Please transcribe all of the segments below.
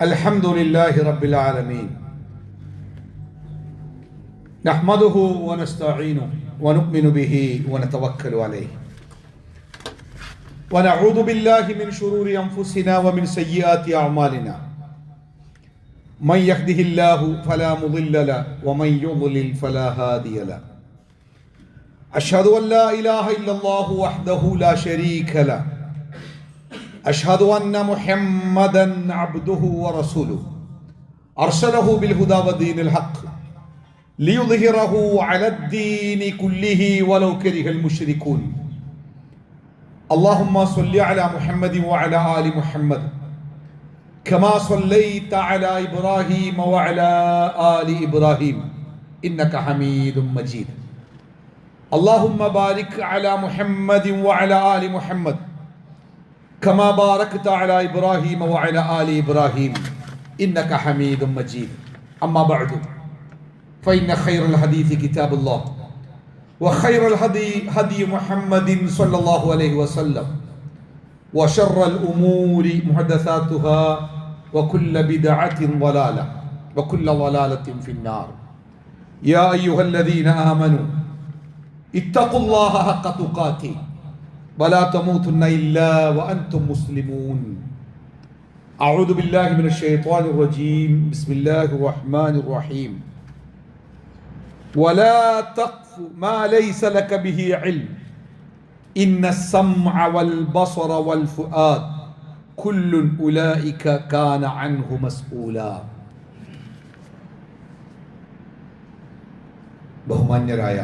الحمد لله رب العالمين نحمده ونستعينه ونؤمن به ونتوكل عليه ونعوذ بالله من شرور أنفسنا ومن سيئات أعمالنا من يهده الله فلا مضل له ومن يضلل فلا هادي له أشهد أن لا إله إلا الله وحده لا شريك له أشهد أن محمدا عبده ورسوله أرسله بالهدى ودين الحق ليظهره على الدين كله ولو كره المشركون اللهم صل على محمد وعلى آل محمد كما صليت على إبراهيم وعلى آل إبراهيم إنك حميد مجيد اللهم بارك على محمد وعلى آل محمد كما باركت على إبراهيم وعلى آل إبراهيم إنك حميد مجيد أما بعد فإن خير الحديث كتاب الله وخير الهدي هدي محمد صلى الله عليه وسلم وشر الأمور محدثاتها وكل بدعة ضلالة وكل ضلالة في النار يا أيها الذين آمنوا اتقوا الله حق تقاته ولا تموتن إلا وأنتم مسلمون أعوذ بالله من الشيطان الرجيم بسم الله الرحمن الرحيم ولا تقف ما ليس لك به علم إن السمع والبصر والفؤاد كل أولئك كان عنه مسؤولا ബഹുമാന്യരായ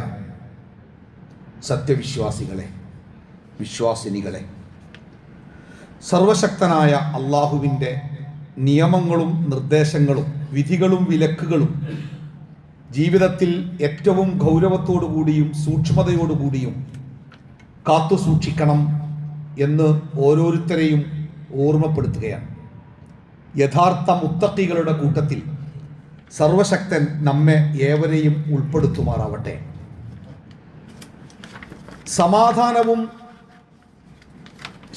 സത്യവിശ്വാസികളെ, വിശ്വാസിനികളെ, സർവശക്തനായ അള്ളാഹുവിൻ്റെ നിയമങ്ങളും നിർദ്ദേശങ്ങളും വിധികളും വിലക്കുകളും ജീവിതത്തിൽ ഏറ്റവും ഗൗരവത്തോടുകൂടിയും സൂക്ഷ്മതയോടുകൂടിയും കാത്തു സൂക്ഷിക്കണം എന്ന് ഓരോരുത്തരെയും ഓർമ്മപ്പെടുത്തുകയാണ്. യഥാർത്ഥ മുത്തഖികളുടെ കൂട്ടത്തിൽ സർവശക്തൻ നമ്മെ ഏവരെയും ഉൾപ്പെടുത്തുമാറാവട്ടെ. സമാധാനവും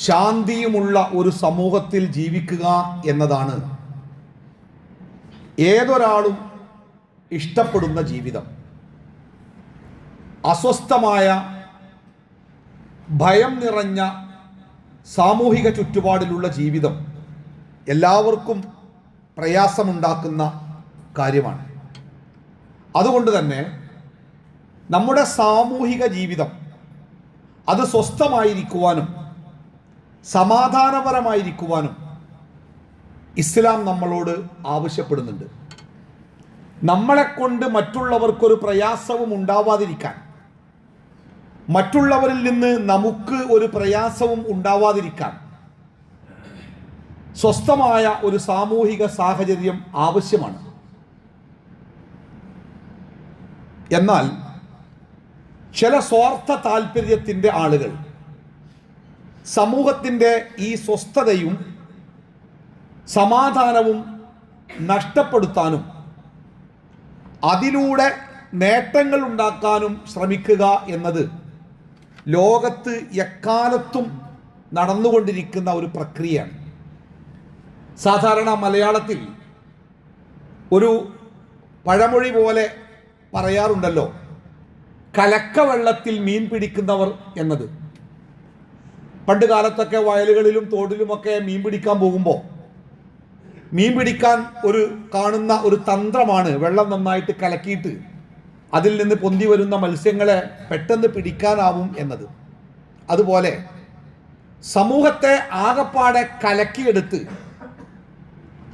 ശാന്തിയുമുള്ള ഒരു സമൂഹത്തിൽ ജീവിക്കുക എന്നതാണ് ഏതൊരാളും ഇഷ്ടപ്പെടുന്ന ജീവിതം. അസ്വസ്ഥമായ, ഭയം നിറഞ്ഞ സാമൂഹിക ചുറ്റുപാടിലുള്ള ജീവിതം എല്ലാവർക്കും പ്രയാസമുണ്ടാക്കുന്ന കാര്യമാണ്. അതുകൊണ്ട് തന്നെ നമ്മുടെ സാമൂഹിക ജീവിതം അത് സ്വസ്ഥമായിരിക്കുവാനും സമാധാനപരമായിരിക്കുവാനും ഇസ്ലാം നമ്മളോട് ആവശ്യപ്പെടുന്നുണ്ട്. നമ്മളെക്കൊണ്ട് മറ്റുള്ളവർക്കൊരു പ്രയാസവും ഉണ്ടാവാതിരിക്കാൻ, മറ്റുള്ളവരിൽ നിന്ന് നമുക്ക് ഒരു പ്രയാസവും ഉണ്ടാവാതിരിക്കാൻ സ്വസ്ഥമായ ഒരു സാമൂഹിക സാഹചര്യം ആവശ്യമാണ്. എന്നാൽ ചില സ്വാർത്ഥ താല്പര്യത്തിൻ്റെ ആളുകൾ സമൂഹത്തിൻ്റെ ഈ സ്വസ്ഥതയും സമാധാനവും നഷ്ടപ്പെടുത്താനും അതിലൂടെ നേട്ടങ്ങൾ ഉണ്ടാക്കാനും ശ്രമിക്കുക എന്നത് ലോകത്ത് എക്കാലത്തും നടന്നുകൊണ്ടിരിക്കുന്ന ഒരു പ്രക്രിയയാണ്. സാധാരണ മലയാളത്തിൽ ഒരു പഴമൊഴി പോലെ പറയാറുണ്ടല്ലോ, കലക്കവെള്ളത്തിൽ മീൻ പിടിക്കുന്നവർ എന്നത്. പണ്ട് കാലത്തൊക്കെ വയലുകളിലും തോടിലുമൊക്കെ മീൻ പിടിക്കാൻ പോകുമ്പോൾ മീൻ പിടിക്കാൻ കാണുന്ന ഒരു തന്ത്രമാണ് വെള്ളം നന്നായിട്ട് കലക്കിയിട്ട് അതിൽ നിന്ന് പൊന്തി വരുന്ന മത്സ്യങ്ങളെ പെട്ടെന്ന് പിടിക്കാനാവും എന്നത്. അതുപോലെ സമൂഹത്തെ ആകപ്പാടെ കലക്കിയെടുത്ത്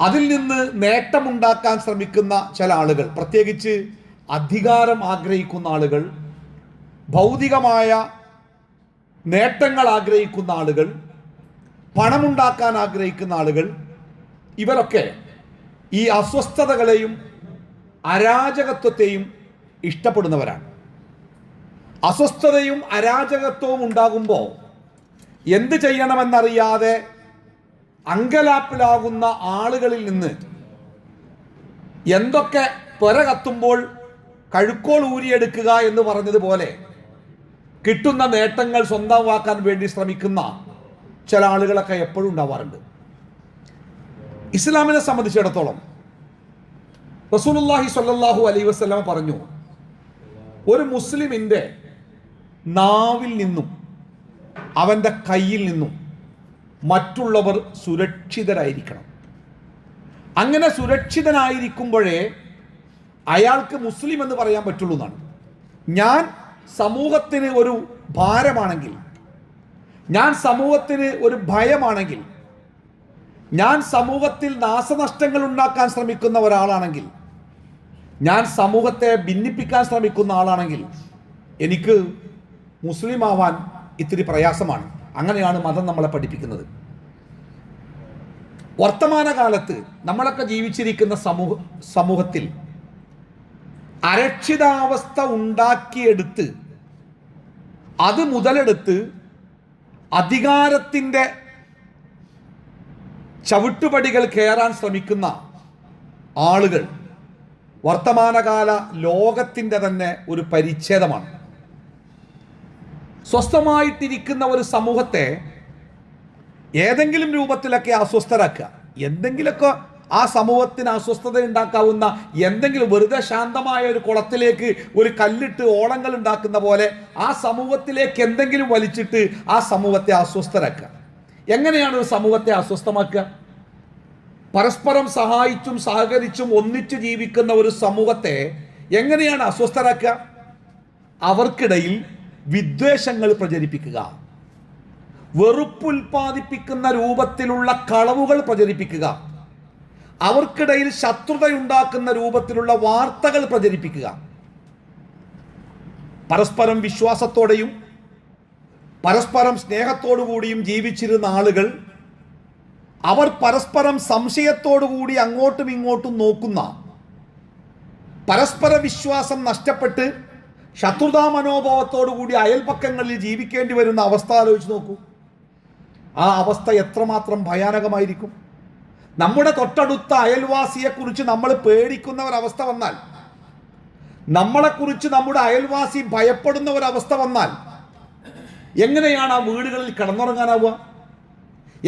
അതിൽ നിന്ന് നേട്ടമുണ്ടാക്കാൻ ശ്രമിക്കുന്ന ചില ആളുകൾ, പ്രത്യേകിച്ച് അധികാരം ആഗ്രഹിക്കുന്ന ആളുകൾ, ഭൗതികമായ നേട്ടങ്ങൾ ആഗ്രഹിക്കുന്ന ആളുകൾ, പണമുണ്ടാക്കാൻ ആഗ്രഹിക്കുന്ന ആളുകൾ, ഇവരൊക്കെ ഈ അസ്വസ്ഥതകളെയും അരാജകത്വത്തെയും ഇഷ്ടപ്പെടുന്നവരാണ്. അസ്വസ്ഥതയും അരാജകത്വവും ഉണ്ടാകുമ്പോൾ എന്ത് ചെയ്യണമെന്നറിയാതെ അങ്കലാപ്പിലാകുന്ന ആളുകളിൽ നിന്ന് എന്തൊക്കെ ത്വര കത്തുമ്പോൾ കഴുക്കോൾ ഊരിയെടുക്കുക എന്ന് പറഞ്ഞതുപോലെ കിട്ടുന്ന നേട്ടങ്ങൾ സ്വന്തമാക്കാൻ വേണ്ടി ശ്രമിക്കുന്ന ചില ആളുകളൊക്കെ എപ്പോഴും ഉണ്ടാവാറുണ്ട്. ഇസ്ലാമിനെ സംബന്ധിച്ചിടത്തോളം റസൂലുള്ളാഹി സ്വല്ലല്ലാഹു അലൈഹി വസല്ലം പറഞ്ഞു, ഒരു മുസ്ലിമിൻ്റെ നാവിൽ നിന്നും അവൻ്റെ കയ്യിൽ നിന്നും മറ്റുള്ളവർ സുരക്ഷിതരായിരിക്കണം. അങ്ങനെ സുരക്ഷിതനായിരിക്കുമ്പോഴേ അയാൾക്ക് മുസ്ലിം എന്ന് പറയാൻ പറ്റുള്ളൂ എന്നാണ്. ഞാൻ സമൂഹത്തിന് ഒരു ഭാരമാണെങ്കിൽ, ഞാൻ സമൂഹത്തിന് ഒരു ഭയമാണെങ്കിൽ, ഞാൻ സമൂഹത്തിൽ നാശനഷ്ടങ്ങൾ ഉണ്ടാക്കാൻ ശ്രമിക്കുന്ന ഒരാളാണെങ്കിൽ, ഞാൻ സമൂഹത്തെ ഭിന്നിപ്പിക്കാൻ ശ്രമിക്കുന്ന ആളാണെങ്കിൽ എനിക്ക് മുസ്ലിം ആവാൻ ഇത്തിരി പ്രയാസമാണ്. അങ്ങനെയാണ് മതം നമ്മളെ പഠിപ്പിക്കുന്നത്. വർത്തമാനകാലത്ത് നമ്മളൊക്കെ ജീവിച്ചിരിക്കുന്ന സമൂഹത്തിൽ അരക്ഷിതാവസ്ഥ ഉണ്ടാക്കിയെടുത്ത് അത് മുതലെടുത്ത് അധികാരത്തിൻ്റെ ചവിട്ടുപടികൾ കയറാൻ ശ്രമിക്കുന്ന ആളുകൾ വർത്തമാനകാല ലോകത്തിൻ്റെ തന്നെ ഒരു പരിച്ഛേദമാണ്. സ്വസ്ഥമായിട്ടിരിക്കുന്ന ഒരു സമൂഹത്തെ ഏതെങ്കിലും രൂപത്തിലൊക്കെ അസ്വസ്ഥരാക്കുക, എന്തെങ്കിലുമൊക്കെ ആ സമൂഹത്തിന് അസ്വസ്ഥത ഉണ്ടാക്കാവുന്ന എന്തെങ്കിലും, വെറുതെ ശാന്തമായ ഒരു കുളത്തിലേക്ക് ഒരു കല്ലിട്ട് ഓളങ്ങൾ ഉണ്ടാക്കുന്ന പോലെ ആ സമൂഹത്തിലേക്ക് എന്തെങ്കിലും വലിച്ചിട്ട് ആ സമൂഹത്തെ അസ്വസ്ഥരാക്കുക. എങ്ങനെയാണ് ഒരു സമൂഹത്തെ അസ്വസ്ഥമാക്കുക? പരസ്പരം സഹായിച്ചും സഹകരിച്ചും ഒന്നിച്ചു ജീവിക്കുന്ന ഒരു സമൂഹത്തെ എങ്ങനെയാണ് അസ്വസ്ഥരാക്കുക? അവർക്കിടയിൽ വിദ്വേഷങ്ങൾ പ്രചരിപ്പിക്കുക, വെറുപ്പുൽപാദിപ്പിക്കുന്ന രൂപത്തിലുള്ള കളവുകൾ പ്രചരിപ്പിക്കുക, അവർക്കിടയിൽ ശത്രുതയുണ്ടാക്കുന്ന രൂപത്തിലുള്ള വാർത്തകൾ പ്രചരിപ്പിക്കുക. പരസ്പരം വിശ്വാസത്തോടെയും പരസ്പരം സ്നേഹത്തോടുകൂടിയും ജീവിച്ചിരുന്ന ആളുകൾ അവർ പരസ്പരം സംശയത്തോടുകൂടി അങ്ങോട്ടും ഇങ്ങോട്ടും നോക്കുന്ന, പരസ്പര വിശ്വാസം നഷ്ടപ്പെട്ട് ശത്രുതാ മനോഭാവത്തോടുകൂടി അയൽപക്കങ്ങളിൽ ജീവിക്കേണ്ടി വരുന്ന അവസ്ഥ ആലോചിച്ച് നോക്കൂ. ആ അവസ്ഥ എത്രമാത്രം ഭയാനകമായിരിക്കും. നമ്മുടെ തൊട്ടടുത്ത അയൽവാസിയെക്കുറിച്ച് നമ്മൾ പേടിക്കുന്ന ഒരവസ്ഥ വന്നാൽ, നമ്മളെക്കുറിച്ച് നമ്മുടെ അയൽവാസി ഭയപ്പെടുന്ന ഒരവസ്ഥ വന്നാൽ എങ്ങനെയാണ് ആ വീടുകളിൽ കിടന്നുറങ്ങാനാവുക?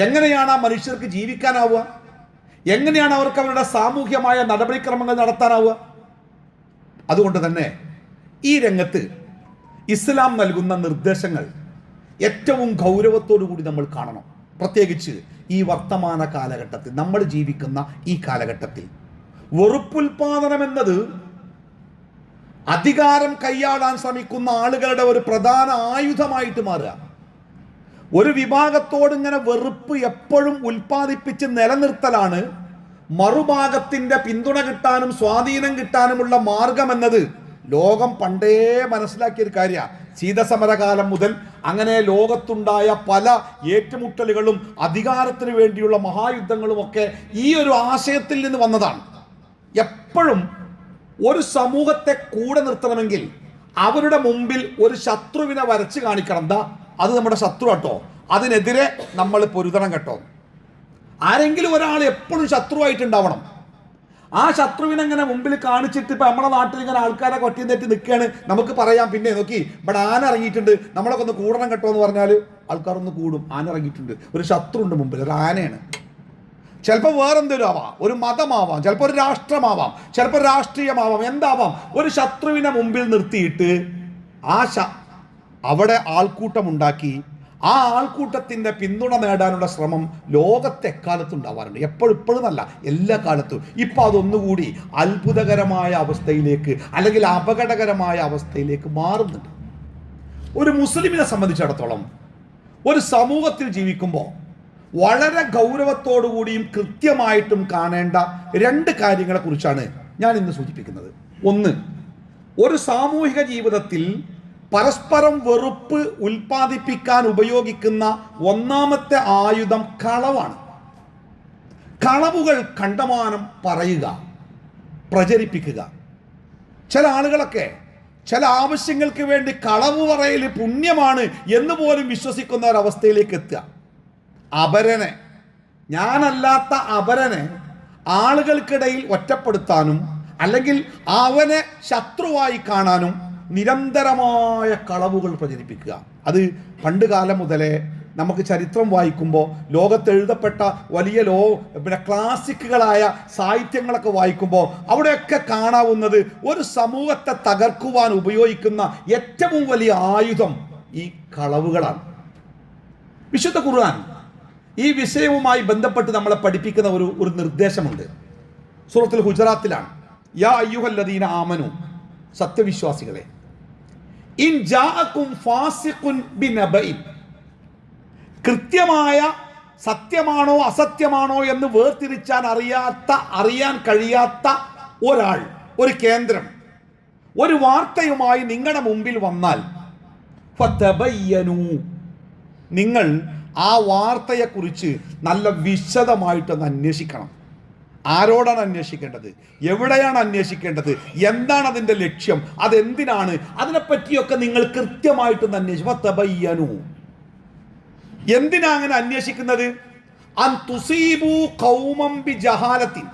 എങ്ങനെയാണ് ആ മനുഷ്യർക്ക് ജീവിക്കാനാവുക? എങ്ങനെയാണ് അവർക്ക് അവരുടെ സാമൂഹ്യമായ നടപടിക്രമങ്ങൾ നടത്താനാവുക? അതുകൊണ്ട് തന്നെ ഈ രംഗത്ത് ഇസ്ലാം നൽകുന്ന നിർദ്ദേശങ്ങൾ ഏറ്റവും ഗൗരവത്തോടു കൂടി നമ്മൾ കാണണം. പ്രത്യേകിച്ച് ഈ വർത്തമാന കാലഘട്ടത്തിൽ, നമ്മൾ ജീവിക്കുന്ന ഈ കാലഘട്ടത്തിൽ വെറുപ്പുൽപാദനം എന്നത് അധികാരം കൈയാടാൻ ശ്രമിക്കുന്ന ആളുകളുടെ ഒരു പ്രധാന ആയുധമായിട്ട് മാറുക. ഒരു വിഭാഗത്തോട് ഇങ്ങനെ വെറുപ്പ് എപ്പോഴും ഉൽപ്പാദിപ്പിച്ച് നിലനിർത്തലാണ് മറുഭാഗത്തിൻ്റെ പിന്തുണ കിട്ടാനും സ്വാധീനം കിട്ടാനുമുള്ള മാർഗമെന്നത് ലോകം പണ്ടേ മനസ്സിലാക്കിയൊരു കാര്യമാണ്. ശീതസമരകാലം മുതൽ അങ്ങനെ ലോകത്തുണ്ടായ പല ഏറ്റുമുട്ടലുകളും അധികാരത്തിന് വേണ്ടിയുള്ള മഹായുദ്ധങ്ങളുമൊക്കെ ഈ ഒരു ആശയത്തിൽ നിന്ന് വന്നതാണ്. എപ്പോഴും ഒരു സമൂഹത്തെ കൂടെ നിർത്തണമെങ്കിൽ അവരുടെ മുമ്പിൽ ഒരു ശത്രുവിനെ വരച്ച് കാണിക്കണം. എന്താ, അത് നമ്മുടെ ശത്രു കേട്ടോ, അതിനെതിരെ നമ്മൾ പൊരുതണം കേട്ടോ. ആരെങ്കിലും ഒരാൾ എപ്പോഴും ശത്രുവായിട്ടുണ്ടാവണം. ആ ശത്രുവിനെ ഇങ്ങനെ മുമ്പിൽ കാണിച്ചിട്ട് ഇപ്പം നമ്മുടെ നാട്ടിൽ ഇങ്ങനെ ആൾക്കാരെ കൊട്ടിയും തെറ്റി നിൽക്കുകയാണ്, നമുക്ക് പറയാം, പിന്നെ നോക്കി ഇവിടെ ആന ഇറങ്ങിയിട്ടുണ്ട്, നമ്മളൊക്കെ ഒന്ന് കൂടണം കേട്ടോ എന്ന് പറഞ്ഞാൽ ആൾക്കാരൊന്ന് കൂടും. ആന ഇറങ്ങിയിട്ടുണ്ട്, ഒരു ശത്രു ഉണ്ട് മുമ്പിൽ, ഒരു ആനയാണ്. ചിലപ്പോൾ വേറെന്തെങ്കിലും ആവാം, ഒരു മതമാവാം, ചിലപ്പോൾ ഒരു രാഷ്ട്രമാവാം, ചിലപ്പോൾ രാഷ്ട്രീയമാവാം, എന്താവാം. ഒരു ശത്രുവിനെ മുമ്പിൽ നിർത്തിയിട്ട് അവിടെ ആൾക്കൂട്ടമുണ്ടാക്കി ആ ആൾക്കൂട്ടത്തിൻ്റെ പിന്തുണ നേടാനുള്ള ശ്രമം ലോകത്തെക്കാലത്തും ഉണ്ടാവാറുണ്ട്. ഇപ്പോഴും നല്ല എല്ലാ കാലത്തും. ഇപ്പം അതൊന്നുകൂടി അത്ഭുതകരമായ അവസ്ഥയിലേക്ക് അല്ലെങ്കിൽ അപകടകരമായ അവസ്ഥയിലേക്ക് മാറുന്നുണ്ട്. ഒരു മുസ്ലിമിനെ സംബന്ധിച്ചിടത്തോളം ഒരു സമൂഹത്തിൽ ജീവിക്കുമ്പോൾ വളരെ ഗൗരവത്തോടുകൂടിയും കൃത്യമായിട്ടും കാണേണ്ട രണ്ട് കാര്യങ്ങളെക്കുറിച്ചാണ് ഞാൻ ഇന്ന് സൂചിപ്പിക്കുന്നത്. ഒന്ന്, ഒരു സാമൂഹിക ജീവിതത്തിൽ പരസ്പരം വെറുപ്പ് ഉൽപ്പാദിപ്പിക്കാൻ ഉപയോഗിക്കുന്ന ഒന്നാമത്തെ ആയുധം കളവാണ്. കളവുകൾ കണ്ടമാനം പറയുക, പ്രചരിപ്പിക്കുക. ചില ആളുകളൊക്കെ ചില ആവശ്യങ്ങൾക്ക് വേണ്ടി കളവ് പറയൽ പുണ്യമാണ് എന്ന് പോലും വിശ്വസിക്കുന്ന ഒരവസ്ഥയിലേക്ക് എത്തുക. അപരനെ, ഞാനല്ലാത്ത അപരനെ ആളുകൾക്കിടയിൽ ഒറ്റപ്പെടുത്താനും അല്ലെങ്കിൽ അവനെ ശത്രുവായി കാണാനും നിരന്തരമായ കളവുകൾ പ്രചരിപ്പിക്കുക. അത് പണ്ട് കാലം മുതലേ നമുക്ക് ചരിത്രം വായിക്കുമ്പോൾ ലോകത്തെഴുതപ്പെട്ട വലിയ ക്ലാസിക്കുകളായ സാഹിത്യങ്ങളൊക്കെ വായിക്കുമ്പോൾ അവിടെയൊക്കെ കാണാവുന്നത് ഒരു സമൂഹത്തെ തകർക്കുവാൻ ഉപയോഗിക്കുന്ന ഏറ്റവും വലിയ ആയുധം ഈ കളവുകളാണ്. വിശുദ്ധ ഖുർആൻ ഈ വിഷയവുമായി ബന്ധപ്പെട്ട് നമ്മളെ പഠിപ്പിക്കുന്ന ഒരു നിർദ്ദേശമുണ്ട്. സൂറത്തുൽ ഹുജറാത്തിലാണ്. യാ അയ്യുഹല്ലദീന ആമനു, സത്യവിശ്വാസികളെ, ഇൻ ജാഅകും ഫാസിഖുൻ ബിനബഇൻ, കൃത്യമായ സത്യമാണോ അസത്യമാണോ എന്ന് അറിയാൻ കഴിയാത്ത ഒരാൾ, ഒരു കേന്ദ്രം, ഒരു വാർത്തയുമായി നിങ്ങളുടെ മുമ്പിൽ വന്നാൽ ഫതബയ്യനു, നിങ്ങൾ ആ വാർത്തയെക്കുറിച്ച് നല്ല വിശദമായിട്ടൊന്ന് അന്വേഷിക്കണം. ആരോടാണ് അന്വേഷിക്കേണ്ടത്? എവിടെയാണ് അന്വേഷിക്കേണ്ടത്? എന്താണ് അതിൻ്റെ ലക്ഷ്യം? അതെന്തിനാണ്? അതിനെപ്പറ്റിയൊക്കെ നിങ്ങൾ കൃത്യമായിട്ടൊന്ന് അന്വേഷിക്കും. എന്തിനാ അങ്ങനെ അന്വേഷിക്കുന്നത്? അൻ തുസീബു ഖൗമൻ ബിജഹാലത്തിൻ,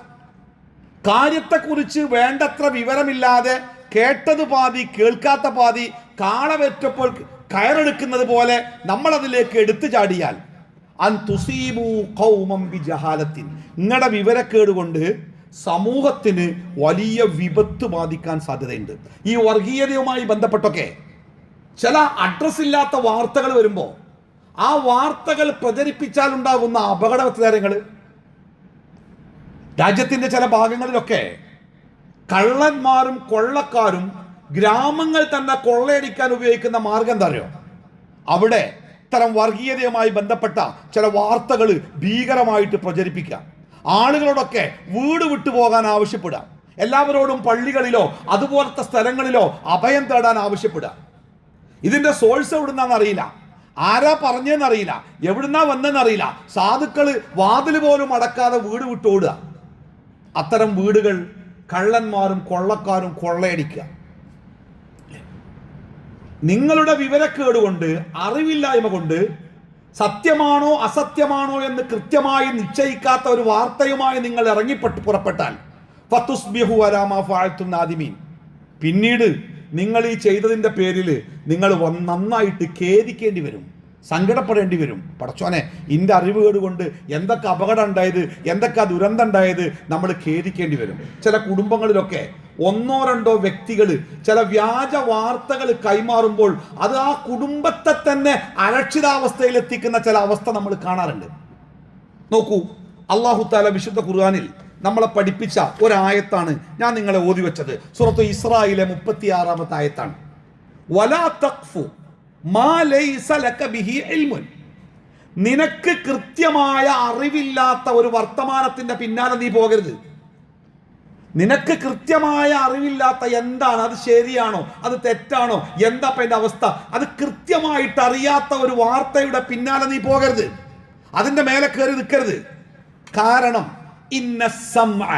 കാര്യത്തെക്കുറിച്ച് വേണ്ടത്ര വിവരമില്ലാതെ കേട്ടത് പാതി കേൾക്കാത്ത പാതി കാള വെറ്റപ്പോൾ കയറെടുക്കുന്നത് പോലെ നമ്മൾ അതിലേക്ക് എടുത്തു ചാടിയാൽ, അൻ തുസീബു ഖൗമൻ ബിജഹാലത്തിൻ, നിങ്ങളുടെ വിവരക്കേട് കൊണ്ട് സമൂഹത്തിന് വലിയ വിപത്ത് ബാധിക്കാൻ സാധ്യതയുണ്ട്. ഈ വർഗീയതയുമായി ബന്ധപ്പെട്ടൊക്കെ ചില അഡ്രസ് ഇല്ലാത്ത വാർത്തകൾ വരുമ്പോൾ ആ വാർത്തകൾ പ്രചരിപ്പിച്ചാൽ ഉണ്ടാകുന്ന അപകടങ്ങൾ, രാജ്യത്തിന്റെ ചില ഭാഗങ്ങളിലൊക്കെ കള്ളന്മാരും കൊള്ളക്കാരും ഗ്രാമങ്ങൾ തന്നെ കൊള്ളയടിക്കാൻ ഉപയോഗിക്കുന്ന മാർഗം എന്താ അറിയോ? അവിടെ ഇത്തരം വർഗീയതയുമായി ബന്ധപ്പെട്ട ചില വാർത്തകൾ ഭീകരമായിട്ട് പ്രചരിപ്പിക്കുക, ആളുകളോടൊക്കെ വീട് വിട്ടുപോകാൻ ആവശ്യപ്പെടുക, എല്ലാവരോടും പള്ളികളിലോ അതുപോലത്തെ സ്ഥലങ്ങളിലോ അഭയം തേടാൻ ആവശ്യപ്പെടുക. ഇതിന്റെ സോഴ്സ് എവിടുന്നാന്ന് അറിയില്ല, ആരാ പറഞ്ഞെന്നറിയില്ല, എവിടുന്നാ വന്നെന്നറിയില്ല. സാധുക്കള് വാതിൽ പോലും അടക്കാതെ വീട് വിട്ടോടുക. അത്തരം വീടുകൾ കള്ളന്മാരും കൊള്ളക്കാരും കൊള്ളയടിക്കുക. നിങ്ങളുടെ വിവരക്കേട് കൊണ്ട്, അറിവില്ലായ്മ കൊണ്ട്, സത്യമാണോ അസത്യമാണോ എന്ന് കൃത്യമായി നിശ്ചയിക്കാത്ത ഒരു വാർത്തയുമായി നിങ്ങൾ പുറപ്പെട്ടാൽ ഫതുസ്ബിഹു അലാ മാ ഫഅൽതും നാദിമീൻ, പിന്നീട് നിങ്ങൾ ഈ ചെയ്തതിൻ്റെ പേരിൽ നിങ്ങൾ നന്നായിട്ട് ഖേദിക്കേണ്ടി വരും, സങ്കടപ്പെടേണ്ടി വരും. പടച്ചോനെ, ഇൻ്റെ അറിവുകേട് കൊണ്ട് എന്തൊക്കെ അപകടം ഉണ്ടായത്, എന്തൊക്കെ ദുരന്തം ഉണ്ടായത് നമ്മൾ ഖേദിക്കേണ്ടി വരും. ചില കുടുംബങ്ങളിലൊക്കെ ഒന്നോ രണ്ടോ വ്യക്തികൾ ചില വ്യാജ വാർത്തകൾ കൈമാറുമ്പോൾ അത് ആ കുടുംബത്തെ തന്നെ അരക്ഷിതാവസ്ഥയിൽ എത്തിക്കുന്ന ചില അവസ്ഥ നമ്മൾ കാണാറുണ്ട്. നോക്കൂ, അല്ലാഹു തആല വിശുദ്ധ ഖുർആനിൽ നമ്മളെ പഠിപ്പിച്ച ഒരായത്താണ് ഞാൻ നിങ്ങളെ ഓതി വെച്ചത്. സൂറത്ത് ഇസ്രായിലെ 36-ാമത്തെ ആയത്താണ്. വലാ തഖ്ഫു മാ ലൈസ ലക ബിഹി ഇൽമുൻ, നിനക്ക് കൃത്യമായ അറിവില്ലാത്ത ഒരു വർത്തമാനത്തിന്റെ പിന്നാലെ നീ പോകരുത്. നിനക്ക് കൃത്യമായ അറിവില്ലാത്ത എന്താണ്, അത് ശരിയാണോ അത് തെറ്റാണോ, എന്താ അതിന്റെ അവസ്ഥ, അത് കൃത്യമായിട്ട് അറിയാത്ത ഒരു വാർത്തയുടെ പിന്നാലെ നീ പോകരുത്, അതിന്റെ മേലെ കയറി നിൽക്കരുത്. കാരണം ഇന്ന സമഅ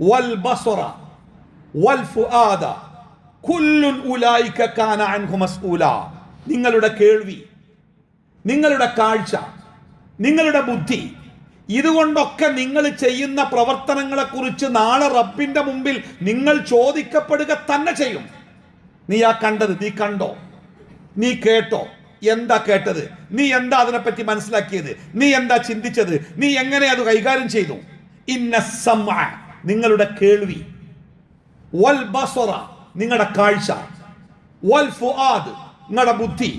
വൽ ബസറ വൽ ഫുആദ കുല്ലുൻ ഉലൈക കാന അൻഹു മസ്ഊല, നിങ്ങളുടെ കേൾവി, നിങ്ങളുടെ കാഴ്ച, നിങ്ങളുടെ ബുദ്ധി, ഇതുകൊണ്ടൊക്കെ നിങ്ങൾ ചെയ്യുന്ന പ്രവർത്തനങ്ങളെക്കുറിച്ച് നാളെ റബ്ബിന്റെ മുമ്പിൽ നിങ്ങൾ ചോദിക്കപ്പെടുക തന്നെ ചെയ്യും. നീ ആ കണ്ടത് നീ കണ്ടോ, നീ കേട്ടോ, എന്താ കേട്ടത്, നീ എന്താ അതിനെപ്പറ്റി മനസ്സിലാക്കിയത്, നീ എന്താ ചിന്തിച്ചത്, നീ എങ്ങനെ അത് കൈകാര്യം ചെയ്തു. ഇന്ന സമഅ, നിങ്ങളുടെ കേൾവി, വൽ ബസറ, നിങ്ങളുടെ കാഴ്ച, വൽ ഫുആദ്, നിങ്ങളുടെ ബുദ്ധി,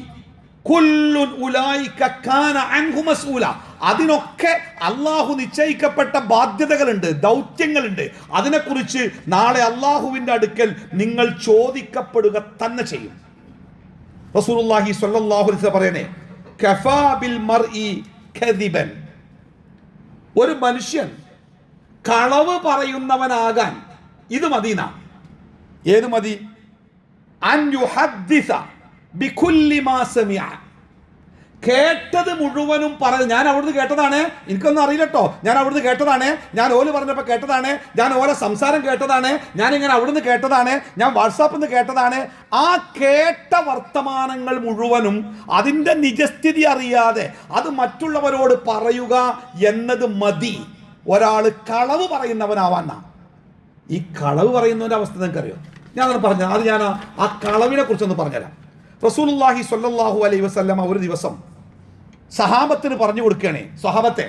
കുല്ലുൻ ഉലൈക കാന അൻഹു മസ്ഊല, അതിനൊക്കെ അള്ളാഹു നിശ്ചയിക്കപ്പെട്ട ബാധ്യതകളുണ്ട്, ദൗത്യങ്ങളുണ്ട്. അതിനെക്കുറിച്ച് നാളെ അള്ളാഹുവിന്റെ അടുക്കൽ നിങ്ങൾ ചോദിക്കപ്പെടുക തന്നെ ചെയ്യും. റസൂലുള്ളാഹി സ്വല്ലല്ലാഹു അലൈഹി വസല്ലം പറയണേ, കഫാ ബിൽ മർഇ കദിബൻ, ഒരു മനുഷ്യൻ കളവ് പറയുന്നവനാകാൻ ഇത് മദീന. ഏത് മതി? അൻ യുഹദ്ദിസ ബികുല്ലി മാ സമിഅ, കേട്ടത് മുഴുവനും പറഞ്ഞു. ഞാൻ അവിടുന്ന് കേട്ടതാണ്, എനിക്കൊന്നും അറിയില്ല കേട്ടോ, ഞാൻ അവിടുന്ന് കേട്ടതാണ്, ഞാൻ ഓല് പറഞ്ഞപ്പോൾ കേട്ടതാണ്, ഞാൻ ഓരോ സംസാരം കേട്ടതാണ്, ഞാനിങ്ങനെ അവിടുന്ന് കേട്ടതാണ്, ഞാൻ വാട്സാപ്പിൽ നിന്ന് കേട്ടതാണ്. ആ കേട്ട വർത്തമാനങ്ങൾ മുഴുവനും അതിൻ്റെ നിജസ്ഥിതി അറിയാതെ അത് മറ്റുള്ളവരോട് പറയുക എന്നത് മതി ഒരാൾ കളവ് പറയുന്നവനാവാൻ. ഈ കളവ് പറയുന്നവൻ്റെ അവസ്ഥ നിങ്ങൾക്കറിയോ? ഞാനത് പറഞ്ഞു, അത് ഞാൻ ആ കളവിനെ കുറിച്ചൊന്ന് പറഞ്ഞുതരാം. റസൂലുള്ളാഹി സ്വല്ലല്ലാഹു അലൈഹി വസല്ലം ഒരു ദിവസം സഹാബത്തിന് പറഞ്ഞു കൊടുക്കുകയാണേ, സ്വഹാബത്തെ,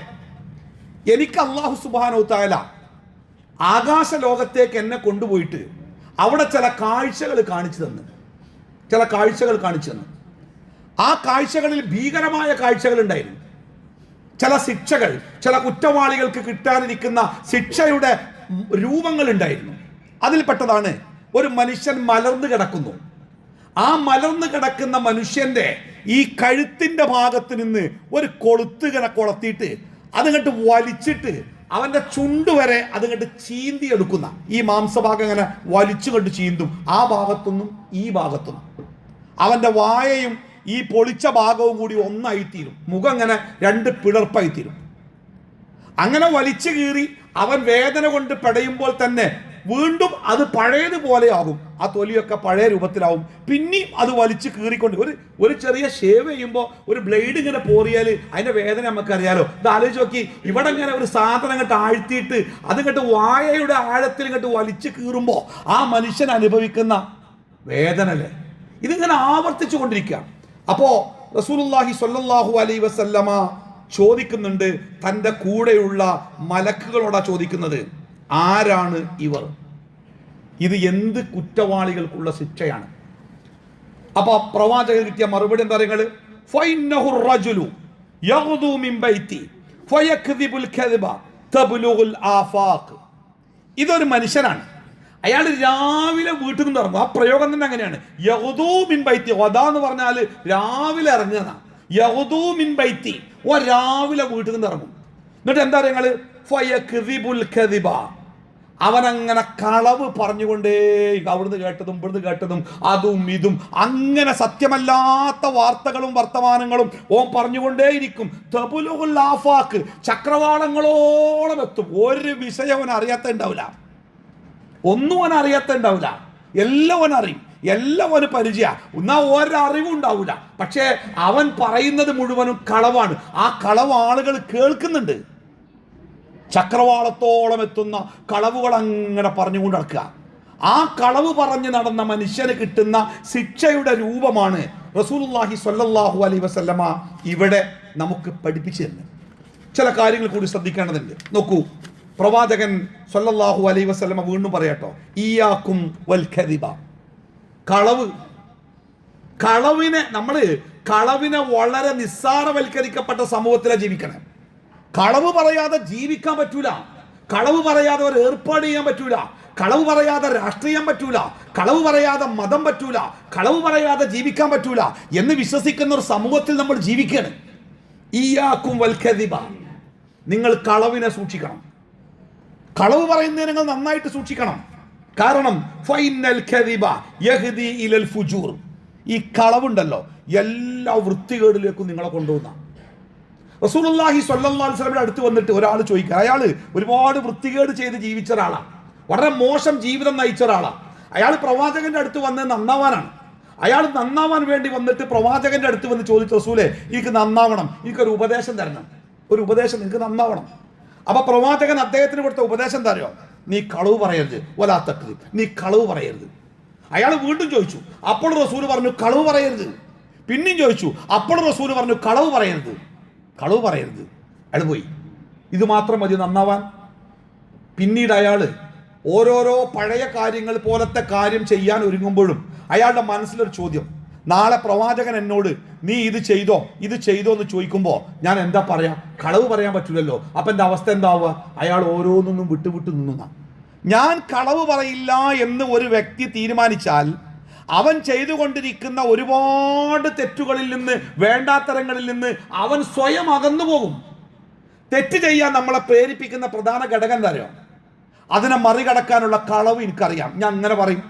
എനിക്ക് അല്ലാഹു സുബ്ഹാനഹു വ തആല ആകാശ ലോകത്തേക്ക് എന്നെ കൊണ്ടുപോയിട്ട് അവിടെ ചില കാഴ്ചകൾ കാണിച്ചു തന്നു. ആ കാഴ്ചകളിൽ ഭീകരമായ കാഴ്ചകൾ ഉണ്ടായിരുന്നു. ചില ശിക്ഷകൾ, ചില കുറ്റവാളികൾക്ക് കിട്ടാനിരിക്കുന്ന ശിക്ഷയുടെ രൂപങ്ങൾ ഉണ്ടായിരുന്നു. അതിൽപ്പെട്ടതാണ് ഒരു മനുഷ്യൻ മലർന്നു കിടക്കുന്നു. ആ മലർന്നു കിടക്കുന്ന മനുഷ്യന്റെ ഈ കഴുത്തിന്റെ ഭാഗത്ത് നിന്ന് ഒരു കൊളുത്തിയിട്ട് അതിങ്ങോട്ട് വലിച്ചിട്ട് അവന്റെ ചുണ്ട് വരെ അതിങ്ങോട്ട് ചീന്തി എടുക്കുന്ന, ഈ മാംസഭാഗം ഇങ്ങനെ വലിച്ചു കണ്ട് ചീന്തും. ആ ഭാഗത്തുനിന്നും ഈ ഭാഗത്തുനിന്നും അവന്റെ വായയും ഈ പൊളിച്ച ഭാഗവും കൂടി ഒന്നായിത്തീരും. മുഖം ഇങ്ങനെ രണ്ട് പിളർപ്പായിത്തീരും. അങ്ങനെ വലിച്ചു കീറി അവൻ വേദന കൊണ്ട് പെടയുമ്പോൾ തന്നെ വീണ്ടും അത് പഴയതുപോലെ ആകും. ആ തൊലിയൊക്കെ പഴയ രൂപത്തിലാവും. പിന്നെയും അത് വലിച്ചു കീറിക്കൊണ്ട് ഒരു ചെറിയ ഷേവ് ചെയ്യുമ്പോൾ ഒരു ബ്ലേഡ് ഇങ്ങനെ പോറിയാൽ അതിന്റെ വേദന നമുക്കറിയാലോ. ഇത് ആലോചിച്ച് നോക്കി, ഇവിടെ ഇങ്ങനെ ഒരു സാധനം ഇങ്ങോട്ട് ആഴ്ത്തിയിട്ട് അതിങ്ങോട്ട് വായയുടെ ആഴത്തിൽ ഇങ്ങോട്ട് വലിച്ചു കീറുമ്പോൾ ആ മനുഷ്യൻ അനുഭവിക്കുന്ന വേദന അല്ലേ, ഇതിങ്ങനെ ആവർത്തിച്ചു കൊണ്ടിരിക്കുക. അപ്പോ റസൂലുള്ളാഹി സ്വല്ലല്ലാഹു അലൈഹി വസല്ലമ ചോദിക്കുന്നുണ്ട്, തൻ്റെ കൂടെയുള്ള മലക്കുകളോടാ ചോദിക്കുന്നത്, ആരാണ് ഇവർ? ഇത് എന്ത് കുറ്റവാളികൾക്കുള്ള ശിക്ഷയാണ്? അപ്പൊ പ്രവാചകർ കിട്ടിയ മറുപടി എന്താ പറയുക? ഇതൊരു മനുഷ്യനാണ്, അയാൾ രാവിലെ വീട്ടിൽ നിന്ന് ഇറങ്ങും. ആ പ്രയോഗം തന്നെ അങ്ങനെയാണ്. യഹ്ദൂ മിൻ ബൈത്തി, വദാ എന്ന് പറഞ്ഞാൽ രാവിലെ ഇറങ്ങുക. യഹ്ദൂ മിൻ ബൈത്തി, രാവിലെ വീട്ടിൽ നിന്ന് ഇറങ്ങും. എന്നിട്ട് എന്താ പറയുക? അവനങ്ങനെ കളവ് പറഞ്ഞുകൊണ്ടേ, അവിടുന്ന് കേട്ടതും ഇവിടുന്ന് കേട്ടതും അതും ഇതും അങ്ങനെ സത്യമല്ലാത്ത വാർത്തകളും വർത്തമാനങ്ങളും ഓൻ പറഞ്ഞുകൊണ്ടേയിരിക്കും. തബുലുൽ ആഫാക്ക്, ചക്രവാളങ്ങളോളം എത്തും. ഒരു വിഷയം അവൻ അറിയാത്ത ഉണ്ടാവില്ല, ഒന്നും അവൻ അറിയാത്ത ഉണ്ടാവില്ല. എല്ലാം അവൻ അറിയും, എല്ലാം അവന് പരിചയ. എന്നാൽ ഒരറിവും ഉണ്ടാവില്ല. പക്ഷേ അവൻ പറയുന്നത് മുഴുവനും കളവാണ്. ആ കളവ് ആളുകൾ കേൾക്കുന്നുണ്ട്. ചക്രവാളത്തോളം എത്തുന്ന കളവുകൾ അങ്ങനെ പറഞ്ഞുകൊണ്ട് നടക്കുക. ആ കളവ് പറഞ്ഞു നടന്ന മനുഷ്യന് കിട്ടുന്ന ശിക്ഷയുടെ രൂപമാണ് റസൂലുള്ളാഹി സ്വല്ലല്ലാഹു അലൈഹി വസല്ലമ ഇവിടെ നമുക്ക് പഠിപ്പിച്ചു തരുന്നത്. ചില കാര്യങ്ങൾ കൂടി ശ്രദ്ധിക്കേണ്ടതുണ്ട്. നോക്കൂ, പ്രവാചകൻ സ്വല്ലല്ലാഹു അലൈഹി വസല്ലമ വീണ്ടും പറയാട്ടോ, ഇയ്യാക്കും വൽ കദിബ. കളവിനെ വളരെ നിസ്സാരവൽക്കരിക്കപ്പെട്ട സമൂഹത്തിലാണ് ജീവിക്കണം. കളവ് പറയാതെ ജീവിക്കാൻ പറ്റൂല. കളവ് പറയാതെ ഒരു ഏർപ്പാട് ചെയ്യാൻ പറ്റൂല. കളവ് പറയാതെ രാഷ്ട്രീയം പറ്റൂല. കളവ് പറയാതെ മതം പറ്റൂല. കളവ് പറയാതെ ജീവിക്കാൻ പറ്റൂല എന്ന് വിശ്വസിക്കുന്ന ഒരു സമൂഹത്തിൽ നമ്മൾ ജീവിക്കുകയാണ്. ഇയ്യാക്കും വൽ കദിബ, നിങ്ങൾ കളവിനെ സൂക്ഷിക്കണം. കളവ് പറയുന്നതിനെ നിങ്ങൾ നന്നായിട്ട് സൂക്ഷിക്കണം. കാരണം ഫൈനൽ കദിബ യഹ്ദി ഇലൽ ഫുജൂർ, ഈ കളവുണ്ടല്ലോ എല്ലാ വൃത്തികേടിലേക്കും നിങ്ങളെ കൊണ്ടുപോകുന്ന. റസൂലുള്ളാഹി സ്വല്ലല്ലാഹു അലൈഹി വസല്ലമയുടെ അടുത്ത് വന്നിട്ട് ഒരാൾ ചോദിക്കുക, അയാൾ ഒരുപാട് വൃത്തികേട് ചെയ്ത് ജീവിച്ച ഒരാളാണ്, വളരെ മോശം ജീവിതം നയിച്ച ഒരാളാണ്. അയാൾ പ്രവാചകന്റെ അടുത്ത് വന്ന് നന്നാവാനാണ്. അയാൾ നന്നാവാൻ വേണ്ടി വന്നിട്ട് പ്രവാചകന്റെ അടുത്ത് വന്ന് ചോദിച്ചു, റസൂലേ എനിക്ക് നന്നാവണം, എനിക്കൊരു ഉപദേശം തരണം, ഒരു ഉപദേശം, എനിക്ക് നന്നാവണം. അപ്പൊ പ്രവാചകൻ അദ്ദേഹത്തിന് കൊടുത്ത ഉപദേശം എന്താ അറിയോ? നീ കളവ് പറയരുത്, വലാ തക്ദിബ്, നീ കളവ് പറയരുത്. അയാൾ വീണ്ടും ചോദിച്ചു, അപ്പോൾ റസൂൽ പറഞ്ഞു കളവ് പറയരുത്. പിന്നെയും ചോദിച്ചു, അപ്പോൾ റസൂൽ പറഞ്ഞു കളവ് പറയരുത്. അയാൾ പോയി. ഇത് മാത്രം മതി നന്നാവാൻ? പിന്നീട് അയാൾ ഓരോരോ പഴയ കാര്യങ്ങൾ പോലത്തെ കാര്യം ചെയ്യാൻ ഒരുങ്ങുമ്പോഴും അയാളുടെ മനസ്സിലൊരു ചോദ്യം, നാളെ പ്രവാചകൻ എന്നോട് നീ ഇത് ചെയ്തോ എന്ന് ചോദിക്കുമ്പോൾ ഞാൻ എന്താ പറയാ? കളവ് പറയാൻ പറ്റില്ലല്ലോ. അപ്പം എൻ്റെ അവസ്ഥ എന്താവുക? അയാൾ ഓരോന്നൊന്നും വിട്ടു നിന്നുന്ന. ഞാൻ കളവ് പറയില്ല എന്ന് ഒരു വ്യക്തി തീരുമാനിച്ചാൽ അവൻ ചെയ്തുകൊണ്ടിരിക്കുന്ന ഒരുപാട് തെറ്റുകളിൽ നിന്ന്, വേണ്ടാത്തരങ്ങളിൽ നിന്ന് അവൻ സ്വയം അകന്നു പോകും. തെറ്റ് ചെയ്യാൻ നമ്മളെ പ്രേരിപ്പിക്കുന്ന പ്രധാന ഘടകം എന്താ അറിയോ? അതിനെ മറികടക്കാനുള്ള കളവ് എനിക്കറിയാം. ഞാൻ അങ്ങനെ പറയും,